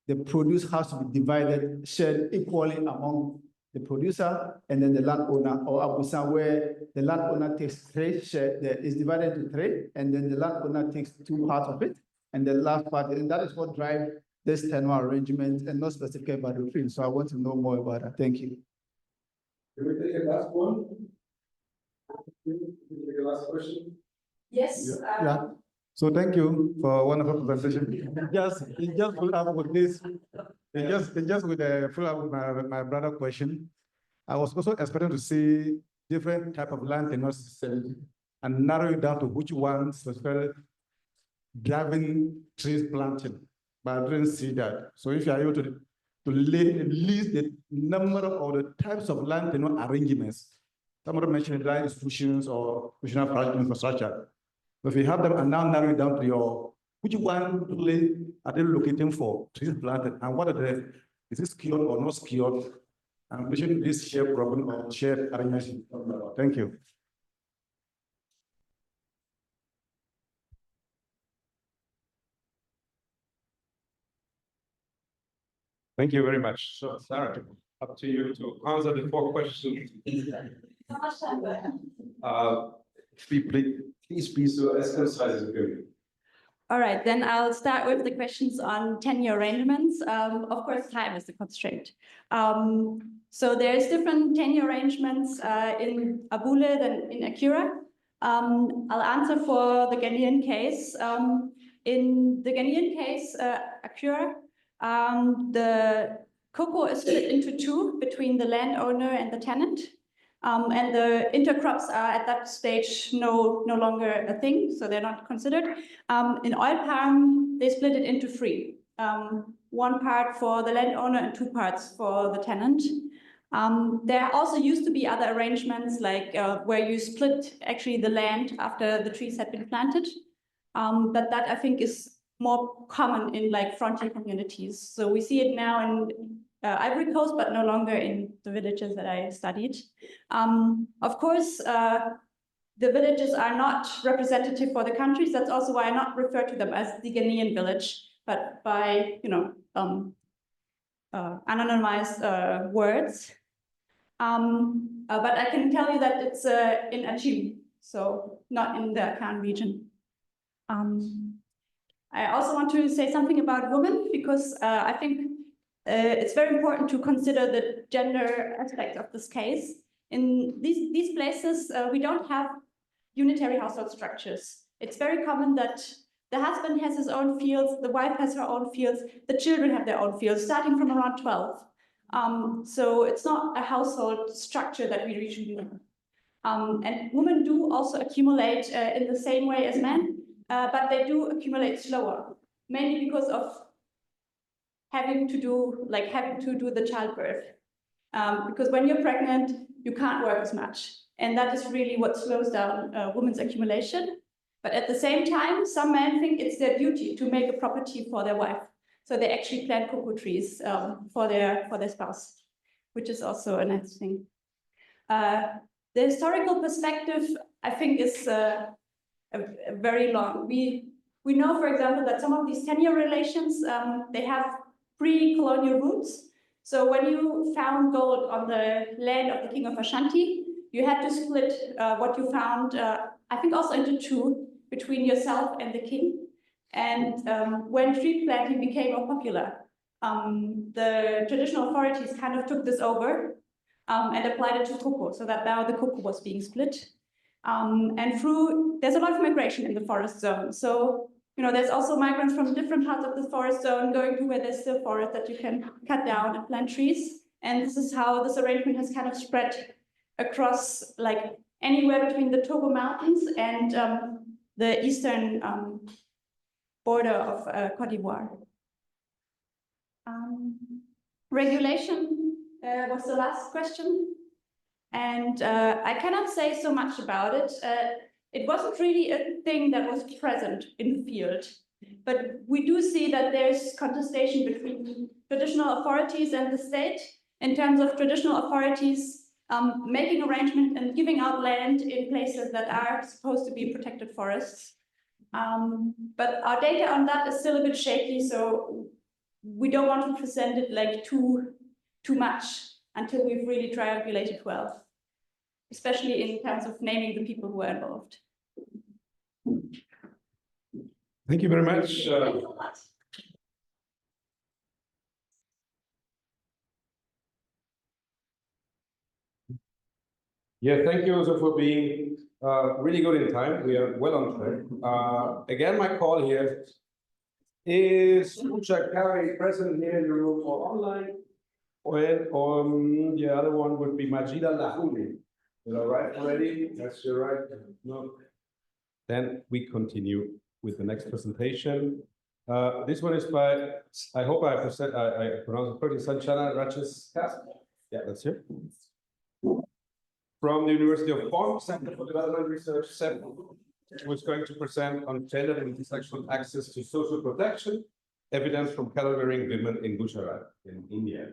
the produce has to be divided, shared equally among the producer and then the landowner, or abusa, where the landowner takes three share, is divided into three, and then the landowner takes 2 parts of it, and the last part, and that is what drives this tenure arrangement, and not specifically about the field. So I want to know more about that. Thank you. Can we take a last one? Can we take a last question? Yes. Yeah. So thank you for a wonderful presentation. It just full up with this. It just with the full up with my brother question. I was also expecting to see different type of land tenures and narrow it down to which ones was very driving trees planting, but I didn't see that. So if you are able to list the number of the types of land tenure arrangements, somebody mentioned land institutions or institutional infrastructure. So if you have them and now narrow it down to your, which one are they locating for trees planted, and what are the, is it skilled or not skilled? I'm mentioning this shared problem or shared arrangement. Thank you. Thank you very much. So, Sarah, up to you to answer the 4 questions. Please be so as concise as you can. All right, then I'll start with the questions on tenure arrangements. Of course, time is the constraint. So there's different tenure arrangements in Abule than in Akura. I'll answer for the Ghanaian case. In the Ghanaian case, Akura, the cocoa is split into 2 between the landowner and the tenant. And the intercrops are at that stage no longer a thing, so they're not considered. In oil palm, they split it into 3. 1 part for the landowner and 2 parts for the tenant. There also used to be other arrangements like where you split actually the land after the trees had been planted. But that I think is more common in like frontier communities. So we see it now in Ivory Coast, but no longer in the villages that I studied. Of course, the villages are not representative for the countries. That's also why I not refer to them as the Ghanaian village, but by, anonymized words. But I can tell you that it's in Achim, so not in the Akan region. I also want to say something about women, because I think it's very important to consider the gender aspect of this case. In these places, we don't have unitary household structures. It's very common that the husband has his own fields, the wife has her own fields, the children have their own fields, starting from around 12. So it's not a household structure that we usually know. And women do also accumulate in the same way as men, but they do accumulate slower, mainly because of having to do the childbirth. Because when you're pregnant, you can't work as much. And that is really what slows down women's accumulation. But at the same time, some men think it's their duty to make a property for their wife. So they actually plant cocoa trees for their spouse, which is also a nice thing. The historical perspective, I think, is very long. We know, for example, that some of these tenure relations, they have pre-colonial roots. So when you found gold on the land of the king of Ashanti, you had to split what you found, I think also into two, between yourself and the king. And when tree planting became more popular, the traditional authorities kind of took this over and applied it to cocoa, so that now the cocoa was being split. And there's a lot of migration in the forest zone. So, there's also migrants from different parts of the forest zone going to where there's still forest that you can cut down and plant trees. And this is how this arrangement has kind of spread across like anywhere between the Togo Mountains and the eastern border of Cote d'Ivoire. Regulation was the last question. And I cannot say so much about it. It wasn't really a thing that was present in the field. But we do see that there's contestation between traditional authorities and the state in terms of traditional authorities making arrangements and giving out land in places that are supposed to be protected forests. But our data on that is still a bit shaky, so we don't want to present it like too much until we've really triangulated well, especially in terms of naming the people who are involved. Thank you very much. Thanks a lot. Yeah, thank you also for being really good in time. We are well on track. Again, my call here is Ucha Kari present here in the room or online. And the other one would be Majida Lahouni. You all right already? That's your right. No. Then we continue with the next presentation. This one is by, I hope I pronounced it correctly, Sanchana Raches. Yeah, that's it. From the University of Bonn, Center for Development Research 7, who's going to present on gender and intersectional access to social protection, evidence from cattle-rearing women in Gujarat, in India.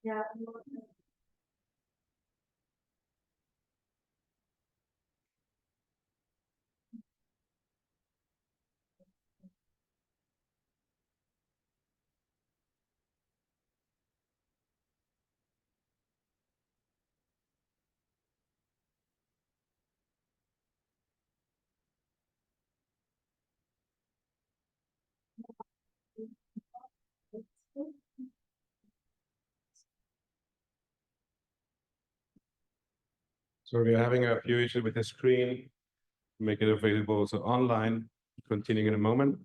Ja. So we are having a few issues with the screen. Make it available also online. Continuing in a moment.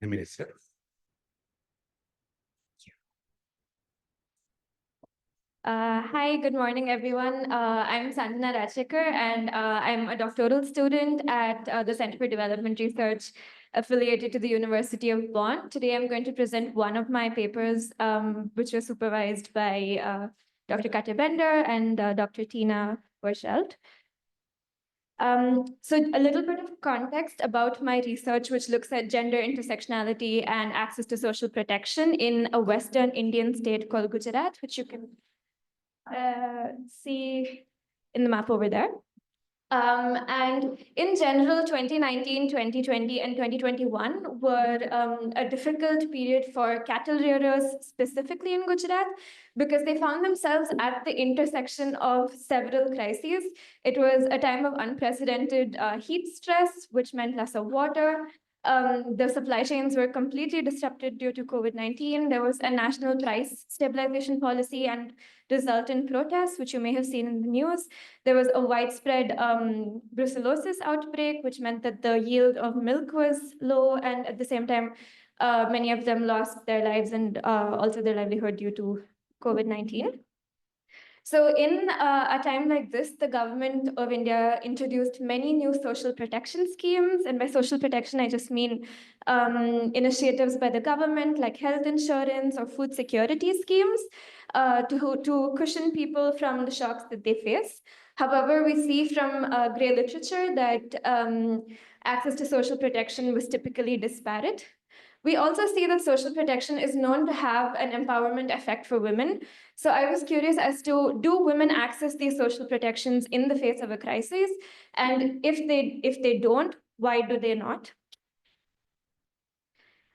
a minute, sir. Hi, good morning, everyone. I'm Sanjana Rajshekar, and I'm a doctoral student at the Center for Development Research affiliated to the University of Bonn. Today, I'm going to present one of my papers, which was supervised by Dr. Katja Bender and Dr. Tina Verschelt. So a little bit of context about my research, which looks at gender intersectionality and access to social protection in a Western Indian state called Gujarat, which you can see in the map over there. And in general, 2019, 2020, and 2021 were a difficult period for cattle rearers, specifically in Gujarat, because they found themselves at the intersection of several crises. It was a time of unprecedented heat stress, which meant loss of water. The supply chains were completely disrupted due to COVID-19. There was a national price stabilization policy and resultant protests, which you may have seen in the news. There was a widespread brucellosis outbreak, which meant that the yield of milk was low, and at the same time, many of them lost their lives and also their livelihood due to COVID-19. So in a time like this, the government of India introduced many new social protection schemes. And by social protection, I just mean initiatives by the government like health insurance or food security schemes to cushion people from the shocks that they face. However, we see from gray literature that access to social protection was typically disparate. We also see that social protection is known to have an empowerment effect for women. So I was curious as to, do women access these social protections in the face of a crisis? And if they don't, why do they not?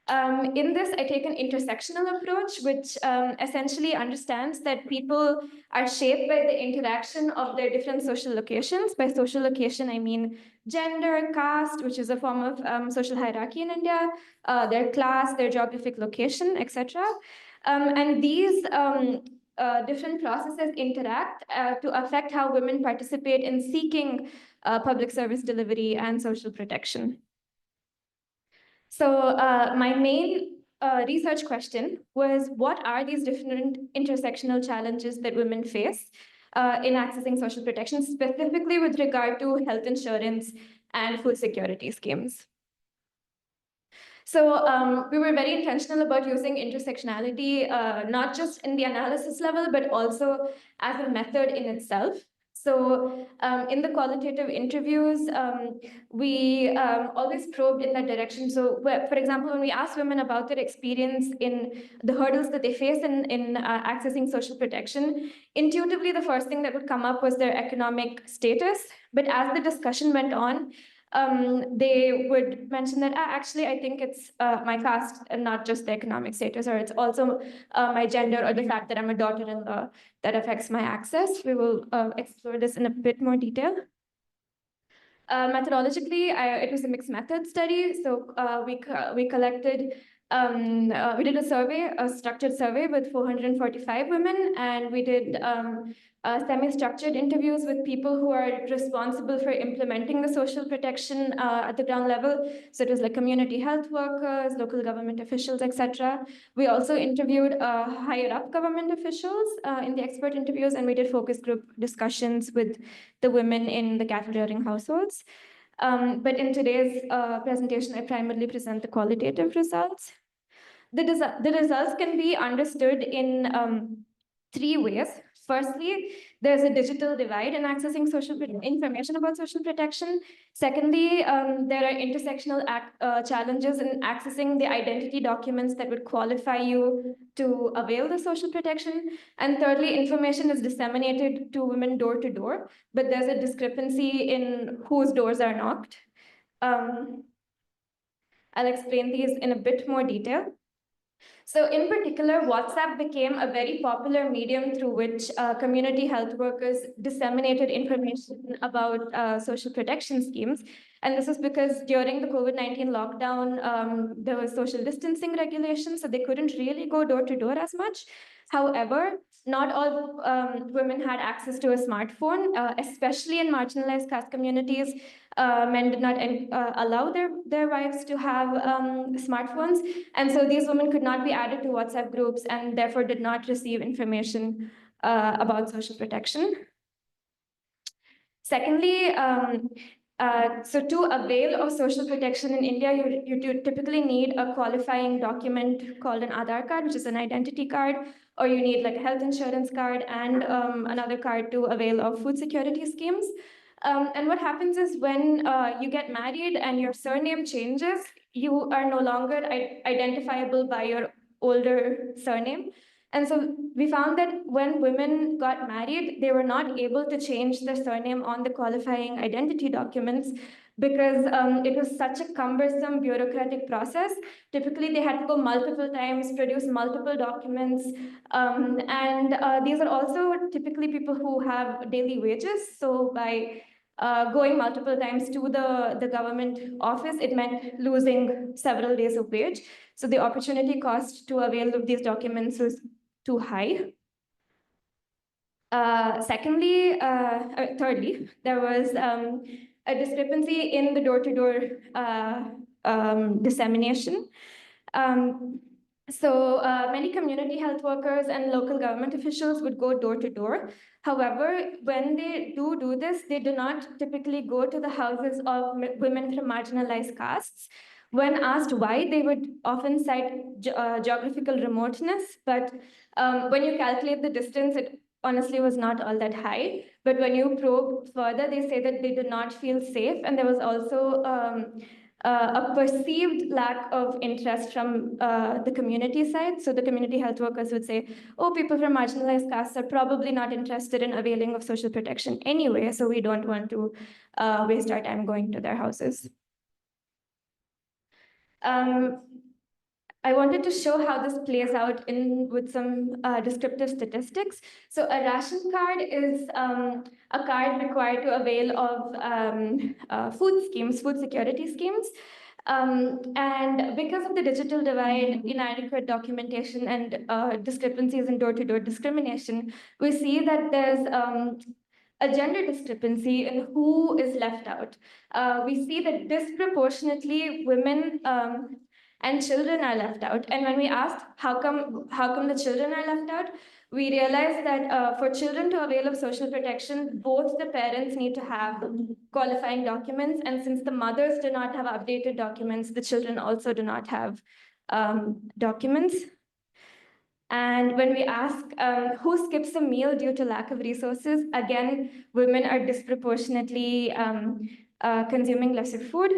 In this, I take an intersectional approach, which essentially understands that people are shaped by the interaction of their different social locations. By social location, I mean gender, caste, which is a form of social hierarchy in India, their class, their geographic location, etc. And these different processes interact to affect how women participate in seeking public service delivery and social protection. So my main research question was, what are these different intersectional challenges that women face in accessing social protection, specifically with regard to health insurance and food security schemes? So we were very intentional about using intersectionality, not just in the analysis level, but also as a method in itself. So in the qualitative interviews, we always probed in that direction. So for example, when we asked women about their experience in the hurdles that they face in accessing social protection, intuitively, the first thing that would come up was their economic status. But as the discussion went on, they would mention that actually, I think it's my caste and not just the economic status, or it's also my gender or the fact that I'm a daughter-in-law that affects my access. We will explore this in a bit more detail. Methodologically, it was a mixed method study. So we collected, we did a survey, a structured survey with 445 women, and we did semi-structured interviews with people who are responsible for implementing the social protection at the ground level. So it was like community health workers, local government officials, etc. We also interviewed higher up government officials in the expert interviews, and we did focus group discussions with the women in the cattle rearing households. But in today's presentation, I primarily present the qualitative results. The results can be understood in 3 ways. Firstly, there's a digital divide in accessing information about social protection. Secondly, there are intersectional challenges in accessing the identity documents that would qualify you to avail the social protection. And thirdly, information is disseminated to women door to door, but there's a discrepancy in whose doors are knocked. I'll explain these in a bit more detail. So in particular, WhatsApp became a very popular medium through which community health workers disseminated information about social protection schemes. And this is because during the COVID-19 lockdown, there was social distancing regulations, so they couldn't really go door to door as much. However, not all women had access to a smartphone, especially in marginalized caste communities. Men did not allow their wives to have smartphones. And so these women could not be added to WhatsApp groups and therefore did not receive information about social protection. Secondly, so to avail of social protection in India, you typically need a qualifying document called an Aadhaar card, which is an identity card, or you need like a health insurance card and another card to avail of food security schemes. And what happens is when you get married and your surname changes, you are no longer identifiable by your older surname. And so we found that when women got married, they were not able to change their surname on the qualifying identity documents because it was such a cumbersome bureaucratic process. Typically, they had to go multiple times, produce multiple documents. And these are also typically people who have daily wages. So by going multiple times to the government office, it meant losing several days of wage. So the opportunity cost to avail of these documents was too high. Thirdly, there was a discrepancy in the door-to-door dissemination. Many community health workers and local government officials would go door to door. However, when they do this, they do not typically go to the houses of women from marginalized castes. When asked why, they would often cite geographical remoteness, but when you calculate the distance, it honestly was not all that high. But when you probe further, they say that they did not feel safe, and there was also a perceived lack of interest from the community side. So the community health workers would say, oh, people from marginalized castes are probably not interested in availing of social protection anyway, so we don't want to waste our time going to their houses. I wanted to show how this plays out with some descriptive statistics. So a ration card is a card required to avail of food schemes, food security schemes. And because of the digital divide, inadequate documentation, and discrepancies in door-to-door discrimination, we see that there's a gender discrepancy in who is left out. We see that disproportionately women and children are left out. And when we asked how come the children are left out, we realized that for children to avail of social protection, both the parents need to have qualifying documents. And since the mothers do not have updated documents, the children also do not have documents. And when we ask who skips a meal due to lack of resources, again, women are disproportionately consuming lesser food.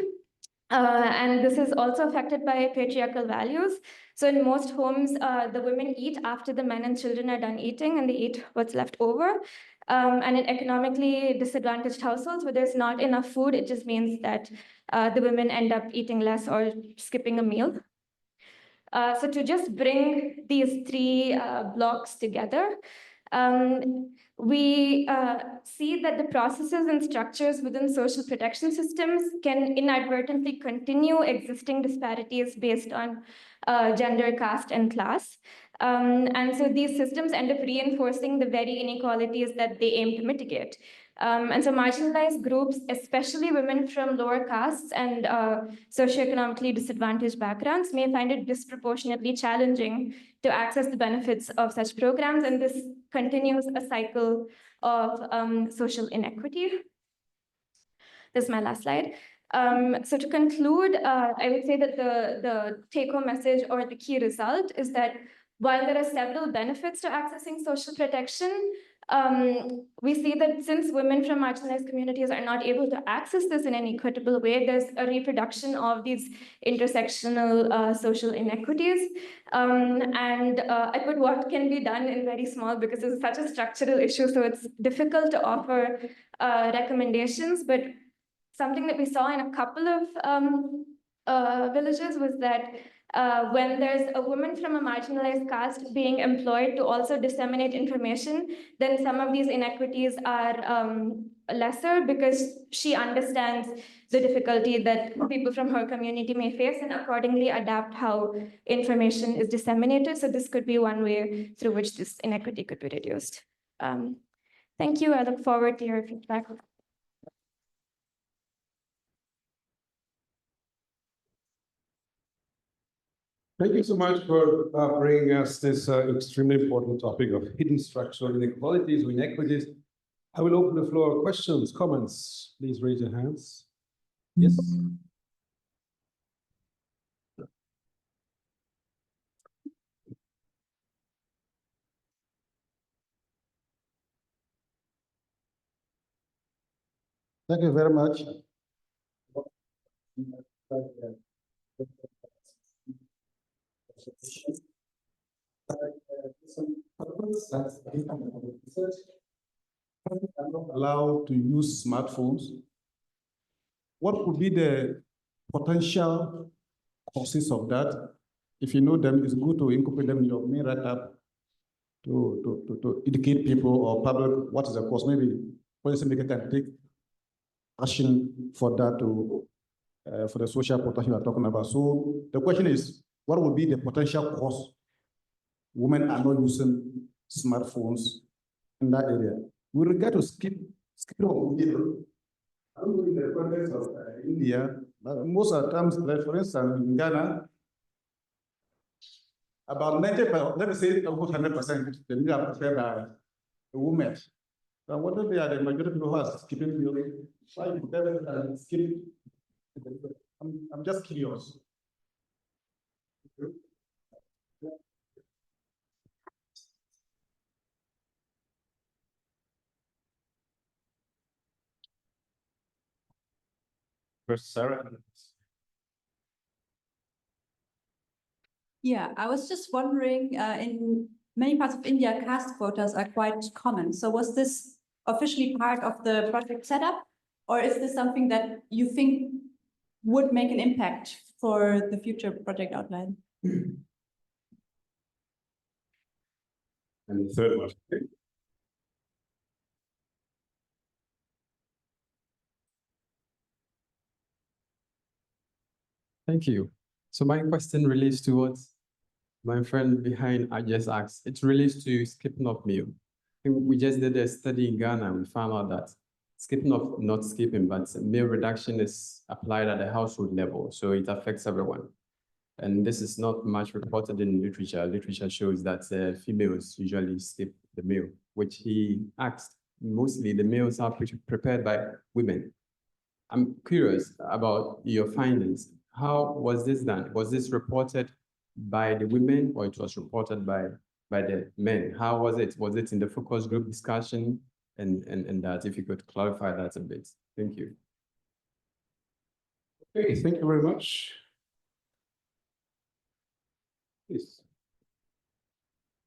And this is also affected by patriarchal values. So in most homes, the women eat after the men and children are done eating, and they eat what's left over. And in economically disadvantaged households where there's not enough food, it just means that the women end up eating less or skipping a meal. So to just bring these three blocks together, we see that the processes and structures within social protection systems can inadvertently continue existing disparities based on gender, caste, and class. And so these systems end up reinforcing the very inequalities that they aim to mitigate. And so marginalized groups, especially women from lower castes and socioeconomically disadvantaged backgrounds, may find it disproportionately challenging to access the benefits of such programs, and this continues a cycle of social inequity. This is my last slide. So to conclude, I would say that the take-home message or the key result is that while there are several benefits to accessing social protection, we see that since women from marginalized communities are not able to access this in any equitable way, there's a reproduction of these intersectional social inequities. I put what can be done in very small because it's such a structural issue, so it's difficult to offer recommendations, but something that we saw in a couple of villages was that when there's a woman from a marginalized caste being employed to also disseminate information, then some of these inequities are lesser because she understands the difficulty that people from her community may face and accordingly adapt how information is disseminated. So this could be one way through which this inequity could be reduced. Thank you. I look forward to your feedback. Thank you so much for bringing us this extremely important topic of hidden structural inequalities or inequities. I will open the floor. Questions, comments, please raise your hands. Yes. Thank you very much. Allowed to use smartphones. What could be the potential causes of that? If you know them, it's good to incorporate them in your main write-up to educate people or public what is the cause. Maybe policymaker can take action for that to for the social potential you are talking about. So the question is, what would be the potential cause women are not using smartphones in that area? With regard to skipping of middle, I don't know in the context of India, but most of the times, like for instance, in Ghana, about 90%, let me say almost 100%, the media are prepared by women. So whether they are the majority people who are skipping meal, why you better skip? I'm just curious. First, Sarah. Yeah, I was just wondering, in many parts of India, caste quotas are quite common. So was this officially part of the project setup? Or is this something that you think would make an impact for the future project outline? And the third one. Thank you. So my question relates to what my friend behind I just asked. It relates to skipping of meal. We just did a study in Ghana. We found out that skipping of, not skipping, but meal reduction is applied at the household level. So it affects everyone. And this is not much reported in literature. Literature shows that females usually skip the meal, which he asked. Mostly the meals are prepared by women. I'm curious about your findings. How was this done? Was this reported by the women or it was reported by the men? How was it? Was it in the focus group discussion? And that, if you could clarify that a bit. Thank you. Okay, thank you very much. Please.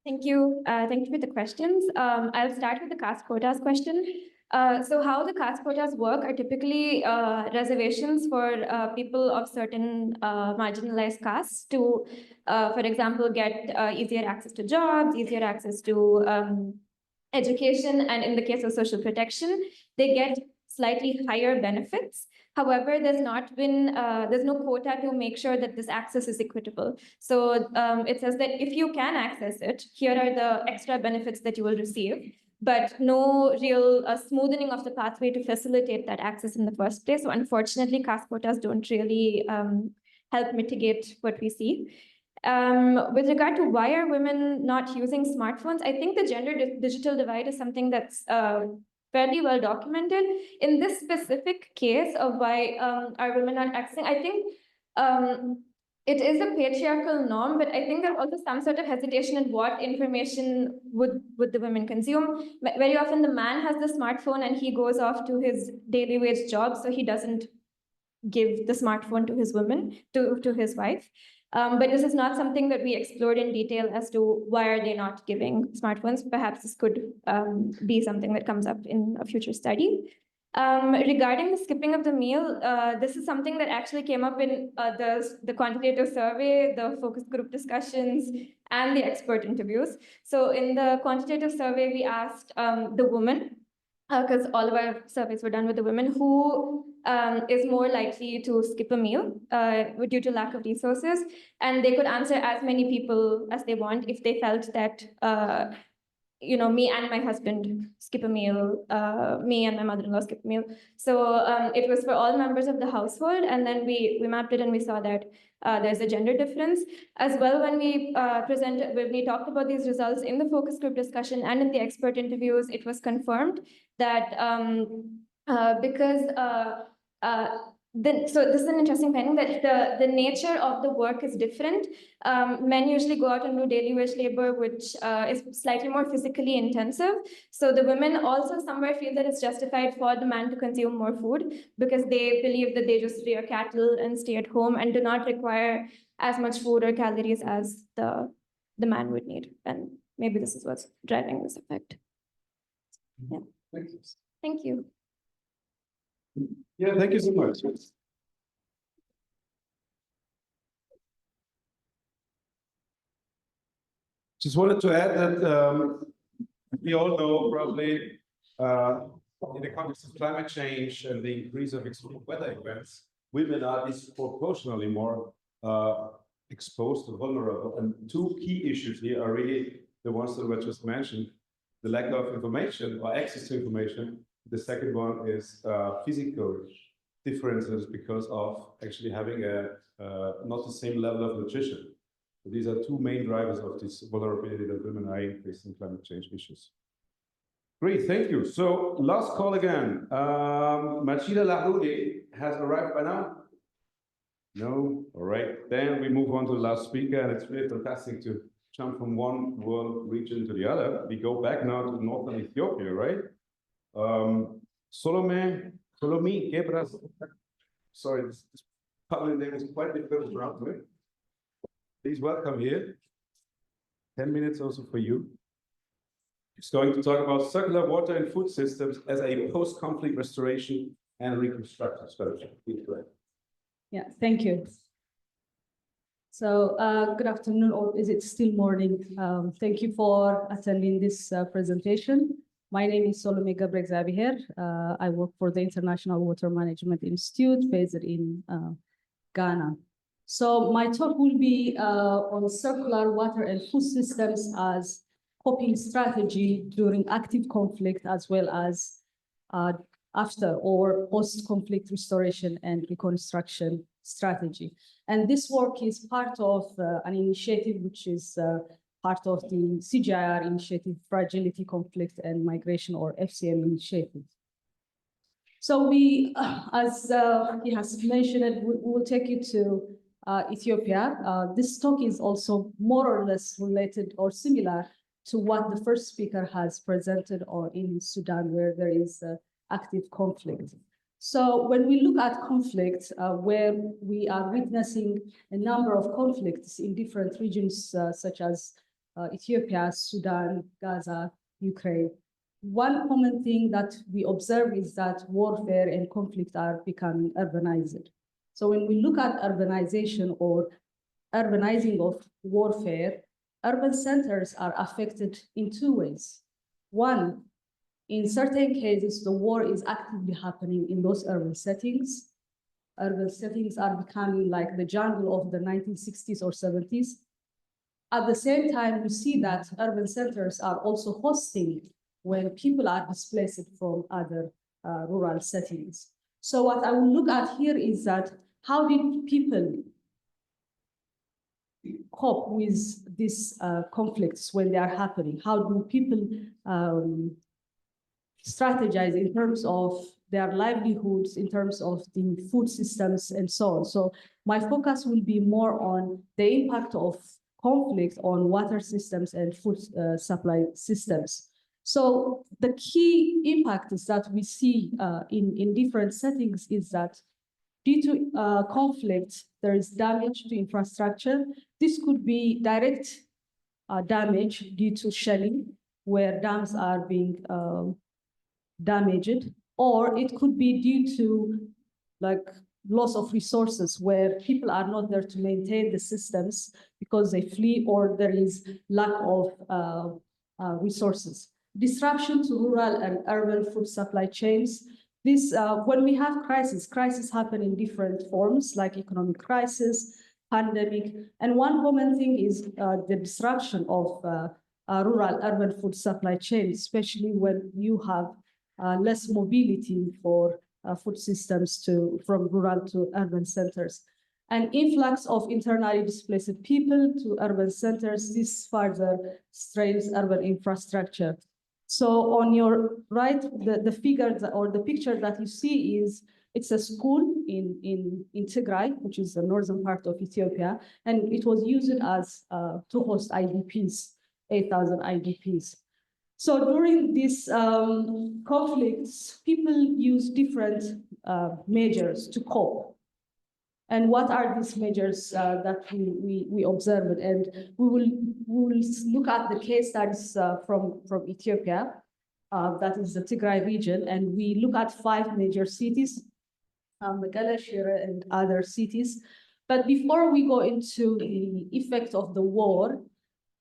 Thank you. Thank you for the questions. I'll start with the caste quotas question. So how the caste quotas work are typically reservations for people of certain marginalized castes to, for example, get easier access to jobs, easier access to education, and in the case of social protection, they get slightly higher benefits. However, there's no quota to make sure that this access is equitable. So it says that if you can access it, here are the extra benefits that you will receive, but no real smoothing of the pathway to facilitate that access in the first place. So unfortunately, caste quotas don't really help mitigate what we see. With regard to why are women not using smartphones, I think the gender digital divide is something that's fairly well documented. In this specific case of why are women not accessing, I think it is a patriarchal norm, but I think there's also some sort of hesitation in what information would the women consume. Very often the man has the smartphone and he goes off to his daily wage job, so he doesn't give the smartphone to his woman, to his wife. But this is not something that we explored in detail as to why are they not giving smartphones. Perhaps this could be something that comes up in a future study. Regarding the skipping of the meal, this is something that actually came up in the quantitative survey, the focus group discussions, and the expert interviews. So in the quantitative survey, we asked the woman because all of our surveys were done with the women, who is more likely to skip a meal due to lack of resources. And they could answer as many people as they want if they felt that, me and my husband skip a meal, me and my mother-in-law skip a meal. So it was for all members of the household. And then we mapped it and we saw that there's a gender difference. As well, when we talked about these results in the focus group discussion and in the expert interviews, it was confirmed that because so this is an interesting finding, that the nature of the work is different. Men usually go out and do daily wage labor, which is slightly more physically intensive. So the women also somewhere feel that it's justified for the man to consume more food because they believe that they just rear cattle and stay at home and do not require as much food or calories as the man would need. And maybe this is what's driving this effect. Yeah. Thank you. Yeah, thank you so much. Just wanted to add that we all know probably in the context of climate change and the increase of extreme weather events, women are disproportionately more exposed and vulnerable. And two key issues here are really the ones that were just mentioned: the lack of information or access to information. The second one is physical differences because of actually having not the same level of nutrition. So these are two main drivers of this vulnerability that women are facing climate change issues. Great, thank you. So last call again. Machida Lahoudi has arrived by now? No? All right. Then we move on to the last speaker, and it's really fantastic to jump from one world region to the other. We go back now to northern Ethiopia, right? Solomé Gebras. Sorry, this public name is quite difficult to pronounce. Please welcome here. 10 minutes also for you. He's going to talk about circular water and food systems as a post-conflict restoration and reconstruction strategy. Please go ahead. Yeah, thank you. So good afternoon, or is it still morning? Thank you for attending this presentation. My name is Solomé Gebrexiabiher. I work for the International Water Management Institute based in Ghana. So my talk will be on circular water and food systems as coping strategy during active conflict, as well as after or post-conflict restoration and reconstruction strategy. And this work is part of an initiative which is part of the CGIAR initiative, Fragility, Conflict and Migration, or FCM initiative. So we, as he has mentioned, we will take you to Ethiopia. This talk is also more or less related or similar to what the first speaker has presented or in Sudan, where there is active conflict. So when we look at conflict, where we are witnessing a number of conflicts in different regions, such as Ethiopia, Sudan, Gaza, Ukraine, one common thing that we observe is that warfare and conflict are becoming urbanized. So when we look at urbanization or urbanizing of warfare, urban centers are affected in two ways. One, in certain cases, the war is actively happening in those urban settings. Urban settings are becoming like the jungle of the 1960s or 70s. At the same time, we see that urban centers are also hosting when people are displaced from other rural settings. So what I will look at here is that how did people cope with these conflicts when they are happening? How do people strategize in terms of their livelihoods, in terms of the food systems and so on? So my focus will be more on the impact of conflict on water systems and food supply systems. So the key impact is that we see in different settings is that due to conflict, there is damage to infrastructure. This could be direct damage due to shelling, where dams are being damaged, or it could be due to like loss of resources, where people are not there to maintain the systems because they flee or there is lack of resources. disruption to rural and urban food supply chains. This, when we have crises happen in different forms, like economic crisis, pandemic, and one common thing is the disruption of rural-urban food supply chains, especially when you have less mobility for food systems from rural to urban centers. An influx of internally displaced people to urban centers, this further strains urban infrastructure. So on your right, the figure or the picture that you see is, it's a school in Tigray, which is the northern part of Ethiopia, and it was used as to host IDPs, 8,000 IDPs. So during these conflicts, people use different measures to cope. And what are these measures that we observed? And we will look at the case studies from Ethiopia, that is the Tigray region, and we look at 5 major cities, Mekelle, Shire, and other cities. But before we go into the effect of the war,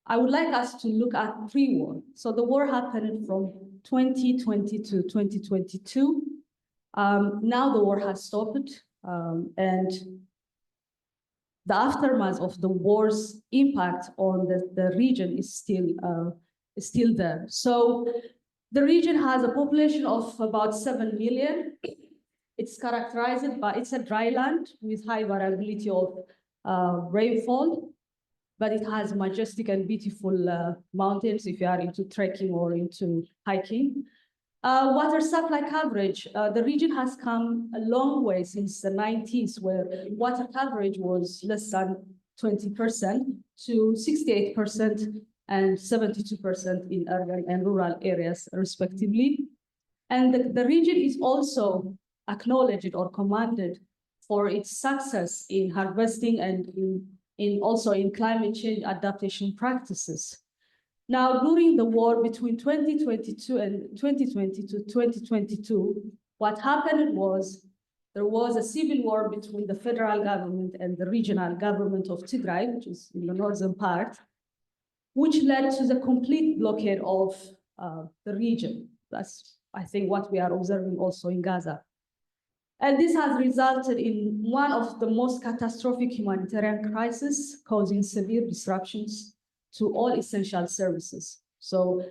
I would like us to look at pre-war. So the war happened from 2020 to 2022. Now the war has stopped, and the aftermath of the war's impact on the region is still there. So the region has a population of about 7 million. It's characterized by, it's a dry land with high variability of rainfall, but it has majestic and beautiful mountains if you are into trekking or into hiking. Water supply coverage, the region has come a long way since the 90s, where water coverage was less than 20% to 68% and 72% in urban and rural areas, respectively. And the region is also acknowledged or commended for its success in harvesting and also in climate change adaptation practices. Now, during the war between 2022 and 2022, what happened was there was a civil war between the federal government and the regional government of Tigray, which is in the northern part, which led to the complete blockade of the region. That's, I think, what we are observing also in Gaza. And this has resulted in one of the most catastrophic humanitarian crises, causing severe disruptions to all essential services. So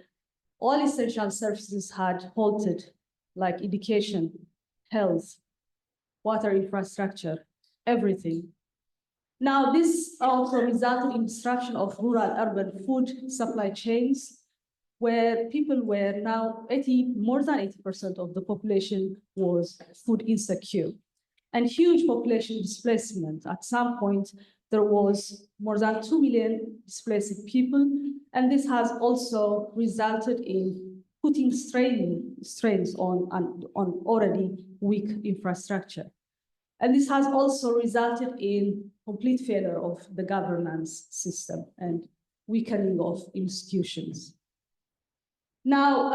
all essential services had halted, like education, health, water infrastructure, everything. Now, this also resulted in disruption of rural-urban food supply chains, where people were now more than 80% of the population was food insecure, and huge population displacement. At some point, there was more than 2 million displaced people, and this has also resulted in putting strains on already weak infrastructure. And this has also resulted in complete failure of the governance system and weakening of institutions. Now,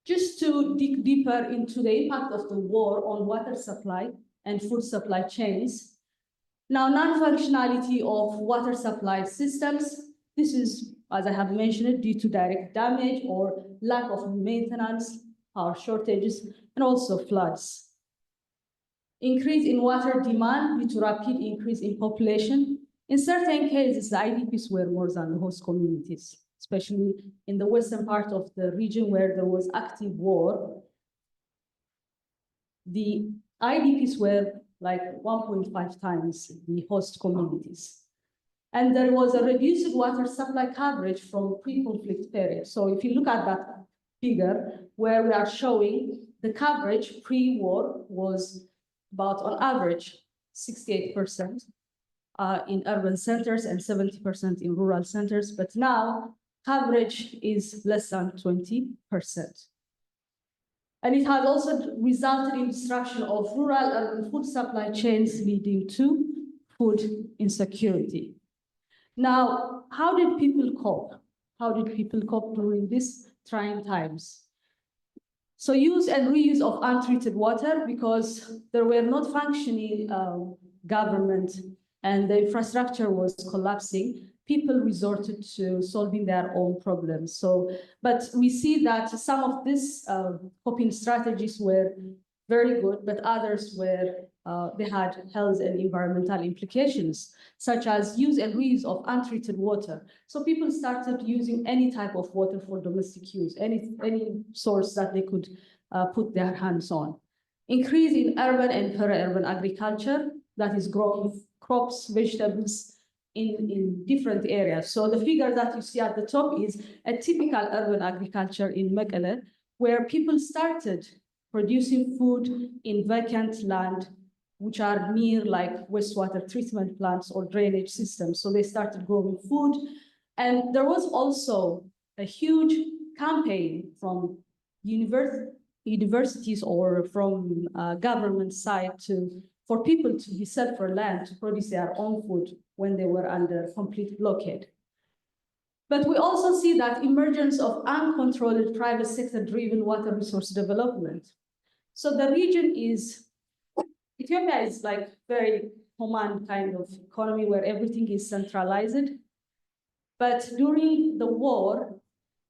just to dig deeper into the impact of the war on water supply and food supply chains. Now, non-functionality of water supply systems, this is, as I have mentioned, due to direct damage or lack of maintenance, power shortages, and also floods. Increase in water demand due to rapid increase in population. In certain cases, the IDPs were more than host communities, especially in the western part of the region where there was active war. The IDPs were like 1.5 times the host communities. And there was a reduced water supply coverage from pre-conflict period. So if you look at that figure where we are showing the coverage pre-war was about on average 68% in urban centers and 70% in rural centers, but now coverage is less than 20%. And it has also resulted in disruption of rural-urban food supply chains, leading to food insecurity. Now, how did people cope? How did people cope during these trying times? So use and reuse of untreated water, because there were not functioning government and the infrastructure was collapsing. people resorted to solving their own problems. So, but we see that some of these coping strategies were very good, but others were they had health and environmental implications, such as use and reuse of untreated water. So people started using any type of water for domestic use, any source that they could put their hands on. Increase in urban and peri-urban agriculture, that is growing crops, vegetables in different areas. So the figure that you see at the top is a typical urban agriculture in Mekelle, where people started producing food in vacant land, which are near like wastewater treatment plants or drainage systems. So they started growing food. And there was also a huge campaign from universities or from government side for people to be set for land to produce their own food when they were under complete blockade. But we also see that emergence of uncontrolled private sector driven water resource development. So the region is, Ethiopia is like very command kind of economy where everything is centralized. But during the war,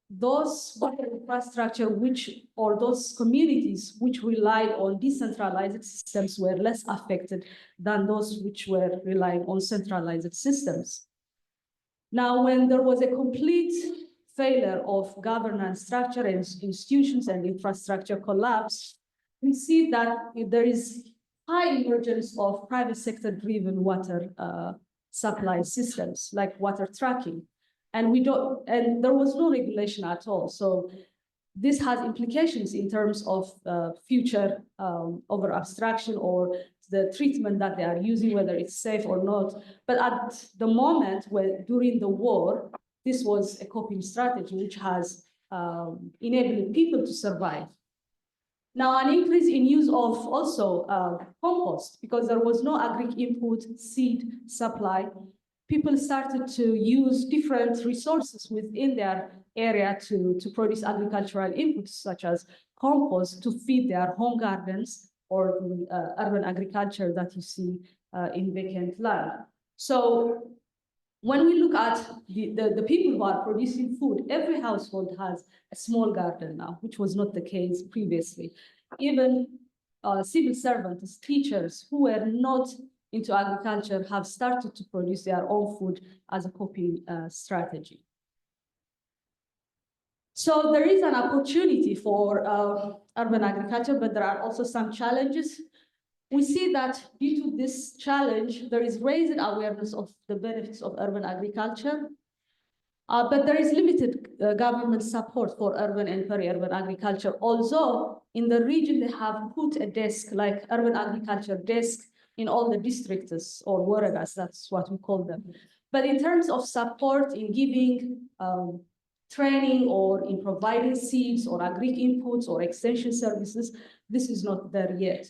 those water infrastructure or those communities which relied on decentralized systems were less affected than those which were relying on centralized systems. Now, when there was a complete failure of governance structure and institutions and infrastructure collapse, we see that there is high emergence of private sector driven water supply systems like water tracking. And there was no regulation at all. So this has implications in terms of future over abstraction or the treatment that they are using, whether it's safe or not. But at the moment, during the war, this was a coping strategy which has enabled people to survive. Now, an increase in use of also compost, because there was no agri input, seed supply. People started to use different resources within their area to produce agricultural inputs, such as compost, to feed their home gardens or the urban agriculture that you see in vacant land. So when we look at the people who are producing food, every household has a small garden now, which was not the case previously. Even civil servants, teachers who were not into agriculture have started to produce their own food as a coping strategy. So there is an opportunity for urban agriculture, but there are also some challenges. We see that due to this challenge, there is raised awareness of the benefits of urban agriculture, but there is limited government support for urban and peri-urban agriculture. Although in the region, they have put a desk, like urban agriculture desk, in all the districts or waragas, that's what we call them. But in terms of support in giving training or in providing seeds or agri inputs or extension services, this is not there yet.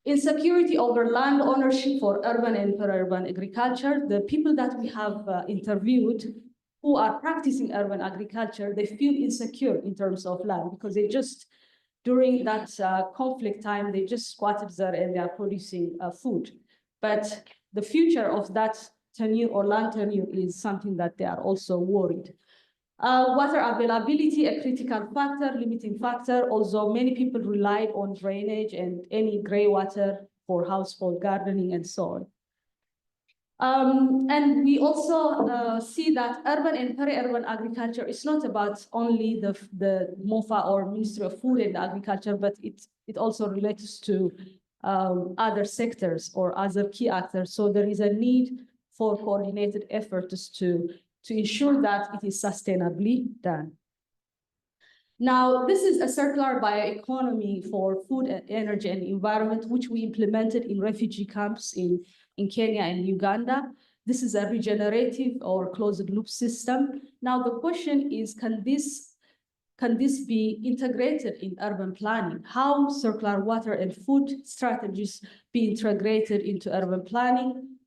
Insecurity over land ownership for urban and peri-urban agriculture, the people that we have interviewed who are practicing urban agriculture, they feel insecure in terms of land because they just, during that conflict time, they just squatted there and they are producing food. But the future of that tenure or land tenure is something that they are also worried. Water availability, a critical factor, limiting factor, although many people relied on drainage and any gray water for household gardening and so on. And we also see that urban and peri-urban agriculture is not about only the MOFA or Ministry of Food and Agriculture, but it also relates to other sectors or other key actors. So there is a need for coordinated efforts to ensure that it is sustainably done. Now, this is a circular bioeconomy for food and energy and environment, which we implemented in refugee camps in Kenya and Uganda. This is a regenerative or closed loop system. Now, the question is, can this be integrated in urban planning? How circular water and food strategies be integrated into urban planning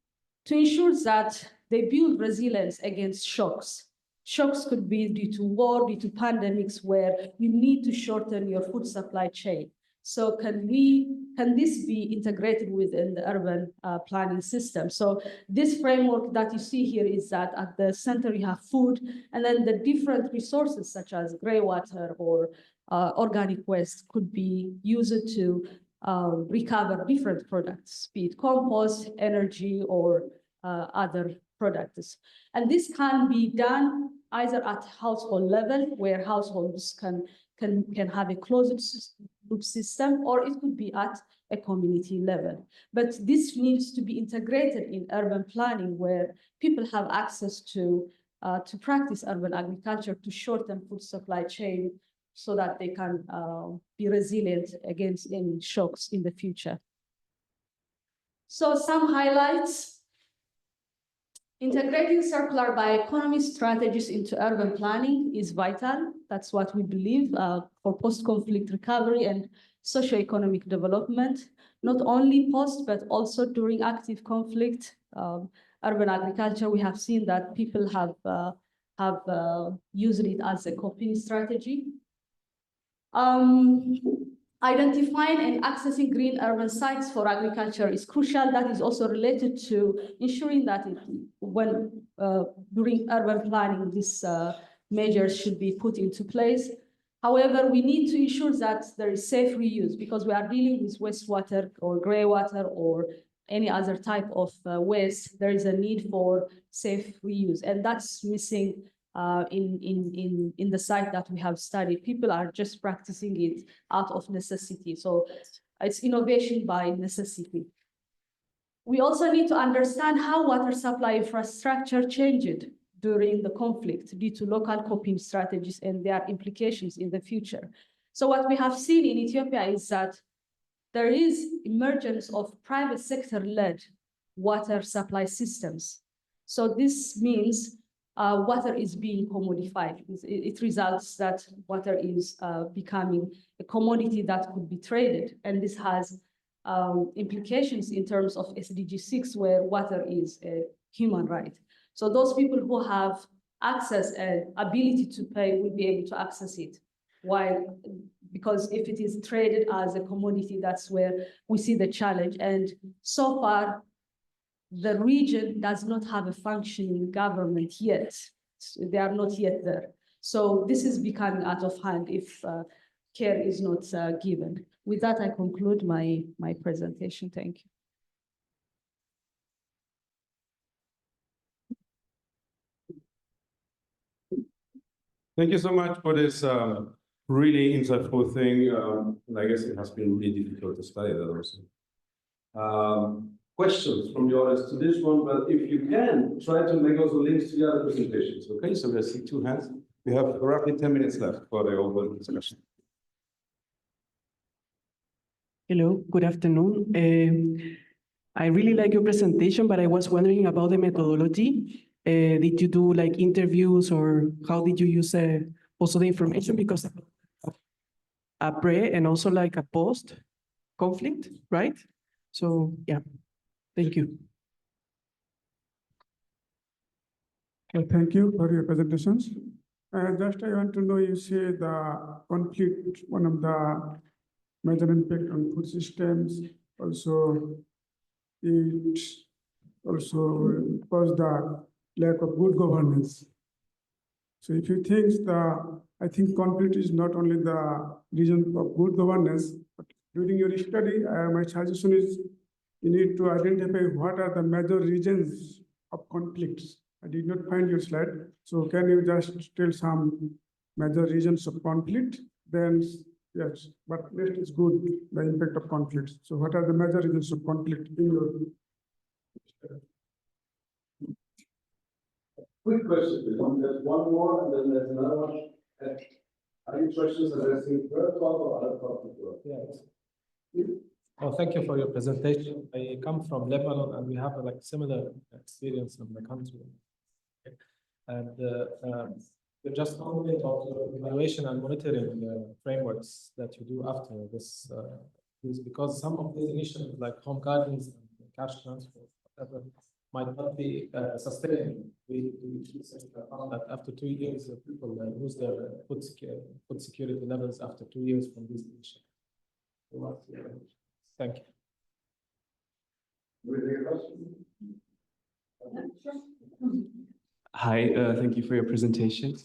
to ensure that they build resilience against shocks? Shocks could be due to war, due to pandemics, where you need to shorten your food supply chain. So can this be integrated within the urban planning system? So this framework that you see here is that at the center you have food, and then the different resources such as gray water or organic waste could be used to recover different products, be it compost, energy, or other products. And this can be done either at household level, where households can have a closed loop system, or it could be at a community level. But this needs to be integrated in urban planning, where people have access to practice urban agriculture to shorten food supply chain, so that they can be resilient against any shocks in the future. So some highlights. Integrating circular bioeconomy strategies into urban planning is vital. That's what we believe for post-conflict recovery and socio-economic development, not only post, but also during active conflict. Urban agriculture, we have seen that people have used it as a coping strategy. Identifying and accessing green urban sites for agriculture is crucial. That is also related to ensuring that during urban planning, these measures should be put into place. However, we need to ensure that there is safe reuse, because we are dealing with wastewater or gray water or any other type of waste. There is a need for safe reuse, and that's missing in the site that we have studied. People are just practicing it out of necessity. So it's innovation by necessity. We also need to understand how water supply infrastructure changed during the conflict due to local coping strategies and their implications in the future. So what we have seen in Ethiopia is that there is emergence of private sector-led water supply systems. So this means water is being commodified. It results that water is becoming a commodity that could be traded. And this has implications in terms of SDG 6, where water is a human right. So those people who have access and ability to pay will be able to access it. Because if it is traded as a commodity, that's where we see the challenge. And so far, the region does not have a functioning government yet. They are not yet there. So this is becoming out of hand if care is not given. With that, I conclude my presentation. Thank you. Thank you so much for this really insightful thing. And I guess it has been really difficult to study that also. Questions from the audience to this one, but if you can, try to make also links to the other presentations, okay? So we see 2 hands. We have roughly 10 minutes left for the open discussion. Hello, good afternoon. I really like your presentation, but I was wondering about the methodology. Did you do like interviews, or how did you use also the information? Because a pre and also like a post conflict, right? So yeah. Thank you. Well, thank you for your presentations. Just I want to know, you say the conflict, one of the major impact on food systems, also it also cause the lack of good governance. So if you think I think conflict is not only the reason of good governance, but during your study, my suggestion is you need to identify what are the major regions of conflicts. I did not find your slide. So can you just tell some major regions of conflict? Then yes, but next is good, the impact of conflicts. So what are the major regions of conflict in your Quick question, please. There's one more, and then there's another one. Any questions addressing third talk or other topic? Yes. Well, thank you for your presentation. I come from Lebanon, and we have like similar experience in the country. And we're just wondering about the evaluation and monitoring frameworks that you do after this, because some of these initiatives, like home gardens and cash transfer, whatever, might not be sustainable. We found that after 2 years, people lose their food security levels after 2 years from these initiatives. Thank you. Hi, thank you for your presentation.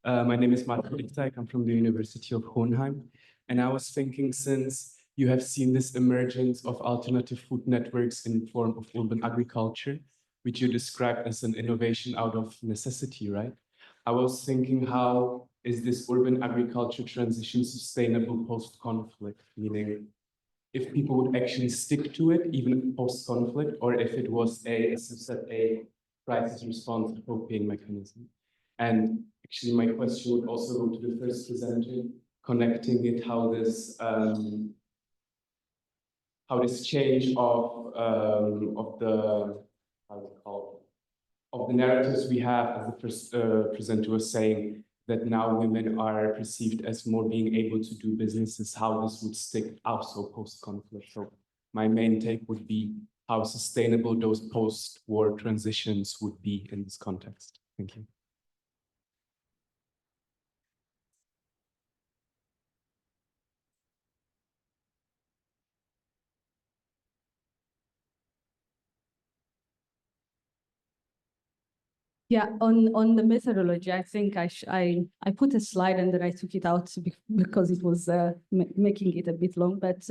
My name is Martin Lichter. I come from the University of Hohenheim. And I was thinking, since you have seen this emergence of alternative food networks in form of urban agriculture, which you described as an innovation out of necessity, right? I was thinking, how is this urban agriculture transition sustainable post-conflict? Meaning, if people would actually stick to it, even post-conflict, or if it was as you said, a crisis response coping mechanism. And actually, my question would also go to the first presenter, connecting it how this change of the of the narratives we have, as the first presenter was saying, that now women are perceived as more being able to do businesses, how this would stick also post-conflict. So my main take would be how sustainable those post-war transitions would be in this context. Thank you. Yeah, on the methodology, I think I put a slide and then I took it out because it was making it a bit long. But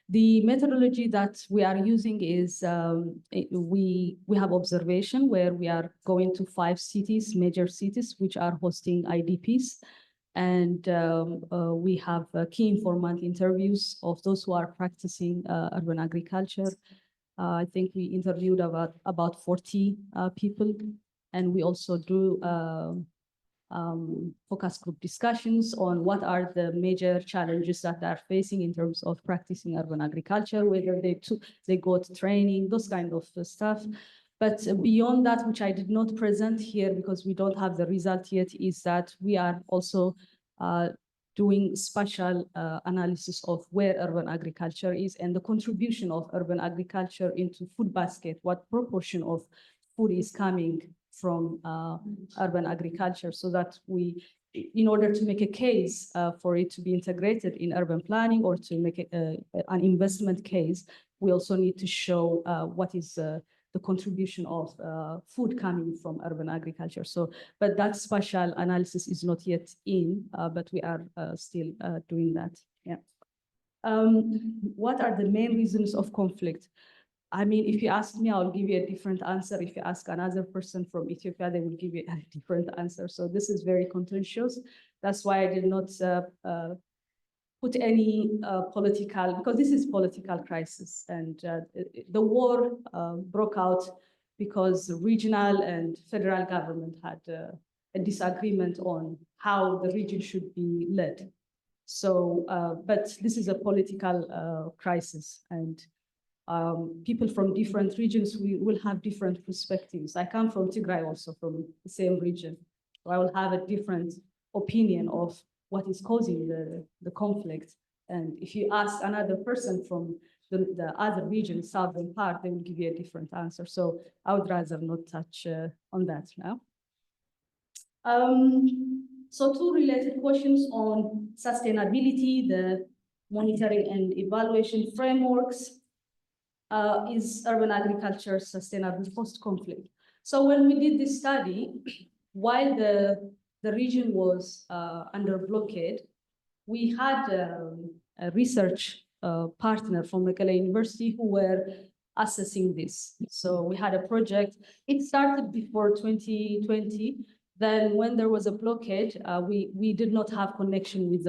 the methodology that we are using is we have observation where we are going to 5 cities, major cities, which are hosting IDPs. And we have key informant interviews of those who are practicing urban agriculture. I think we interviewed about 40 people. And we also do focus group discussions on what are the major challenges that they're facing in terms of practicing urban agriculture, whether they got training, those kind of stuff. But beyond that, which I did not present here because we don't have the result yet, is that we are also doing spatial analysis of where urban agriculture is and the contribution of urban agriculture into food basket, what proportion of food is coming from urban agriculture, so that we, in order to make a case for it to be integrated in urban planning or to make an investment case, we also need to show what is the contribution of food coming from urban agriculture. So, but that spatial analysis is not yet in, but we are still doing that. Yeah. What are the main reasons of conflict? I mean, if you ask me, I'll give you a different answer. If you ask another person from Ethiopia, they will give you a different answer. So this is very contentious. That's why I did not put any political, because this is political crisis. And the war broke out because regional and federal government had a disagreement on how the region should be led. So, but this is a political crisis, and people from different regions, we will have different perspectives. I come from Tigray, also from the same region. So I will have a different opinion of what is causing the conflict. And if you ask another person from the other region, southern part, they will give you a different answer. So I would rather not touch on that now. So 2 related questions on sustainability, the monitoring and evaluation frameworks. Is urban agriculture sustainable post-conflict? So when we did this study, while the region was under blockade, we had a research partner from Mekelle University who were assessing this. So we had a project. It started before 2020. Then when there was a blockade, we did not have connection with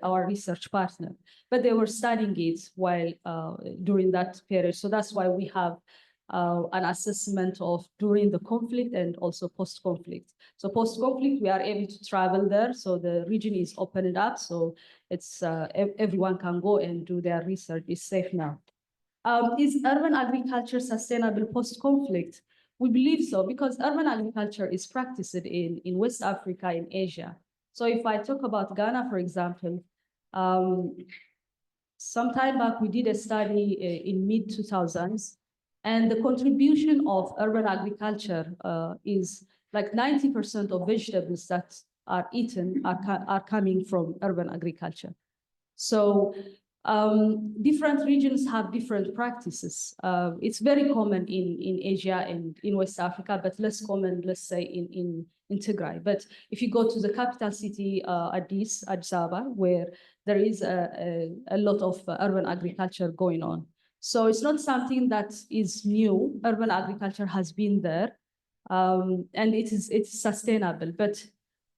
our research partner, but they were studying it while during that period. So that's why we have an assessment of during the conflict and also post-conflict. So post-conflict, we are able to travel there. So the region is opened up. So it's everyone can go and do their research. It's safe now. Is urban agriculture sustainable post-conflict? We believe so, because urban agriculture is practiced in West Africa, in Asia. So if I talk about Ghana, for example, some time back, we did a study in mid-2000s, and the contribution of urban agriculture is like 90% of vegetables that are eaten are coming from urban agriculture. So Different regions have different practices. It's very common in Asia and in West Africa, but less common, let's say, in Tigray. But if you go to the capital city, Addis Ababa, where there is a lot of urban agriculture going on. So it's not something that is new. Urban agriculture has been there, and it's sustainable. But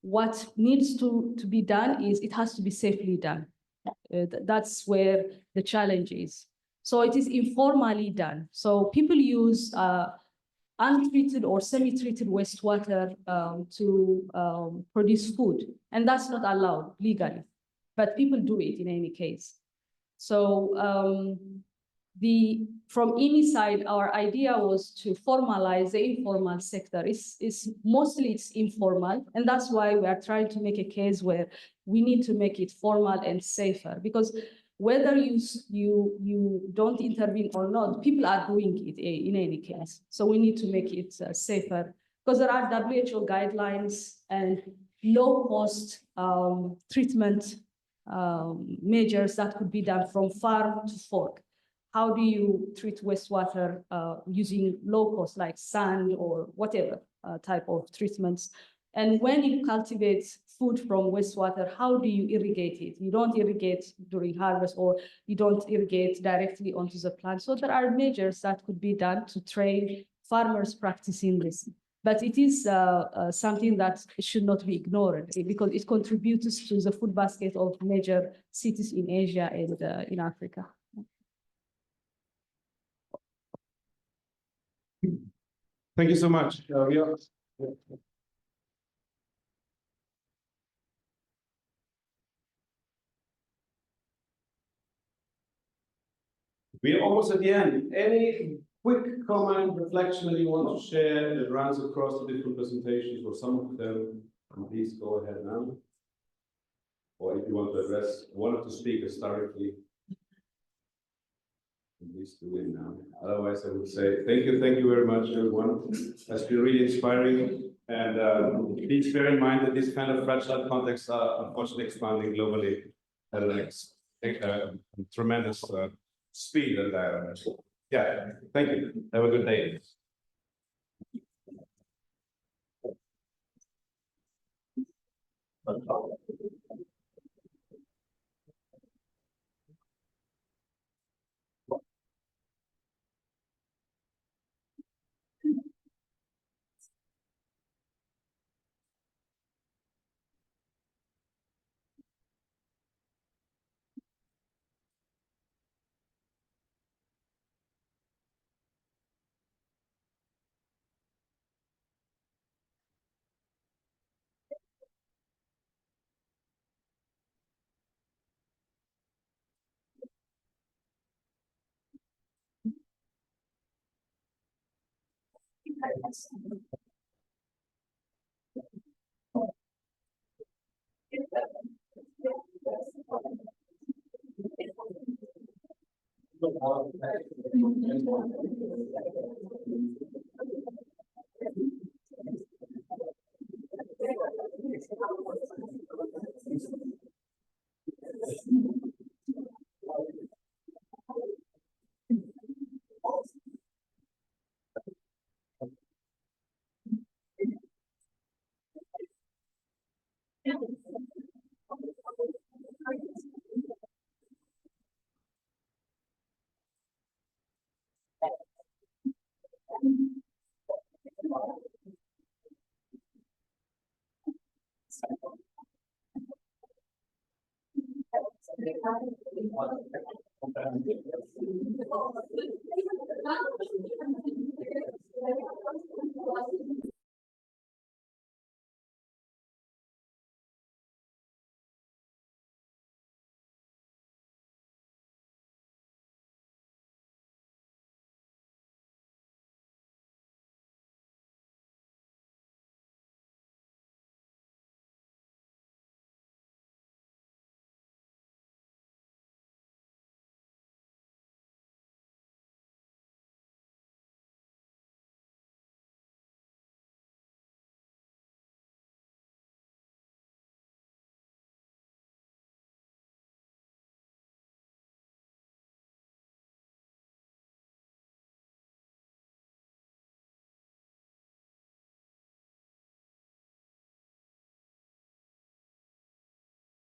what needs to be done is it has to be safely done. That's where the challenge is. So it is informally done. So people use untreated or semi-treated wastewater to produce food, and that's not allowed legally, but people do it in any case. So from IMI side, our idea was to formalize the informal sector. It's mostly informal, and that's why we are trying to make a case where we need to make it formal and safer, because whether you don't intervene or not, people are doing it in any case. So we need to make it safer, because there are WHO guidelines and low-cost treatment measures that could be done from farm to fork. How do you treat wastewater using low cost, like sand or whatever type of treatments? And when you cultivate food from wastewater, how do you irrigate it? You don't irrigate during harvest, or you don't irrigate directly onto the plant. So there are measures that could be done to train farmers practicing this. But it is something that should not be ignored, because it contributes to the food basket of major cities in Asia and in Africa. Thank you so much. We are almost at the end. Any quick comment, reflection that you want to share that runs across the different presentations or some of them, please go ahead now. Or if you want to address one of the speakers directly, please do it now. Otherwise, I would say thank you very much, everyone. It's been really inspiring. And please bear in mind that these kind of fragile contexts are unfortunately expanding globally at a tremendous speed. And yeah, thank you. Have a good day.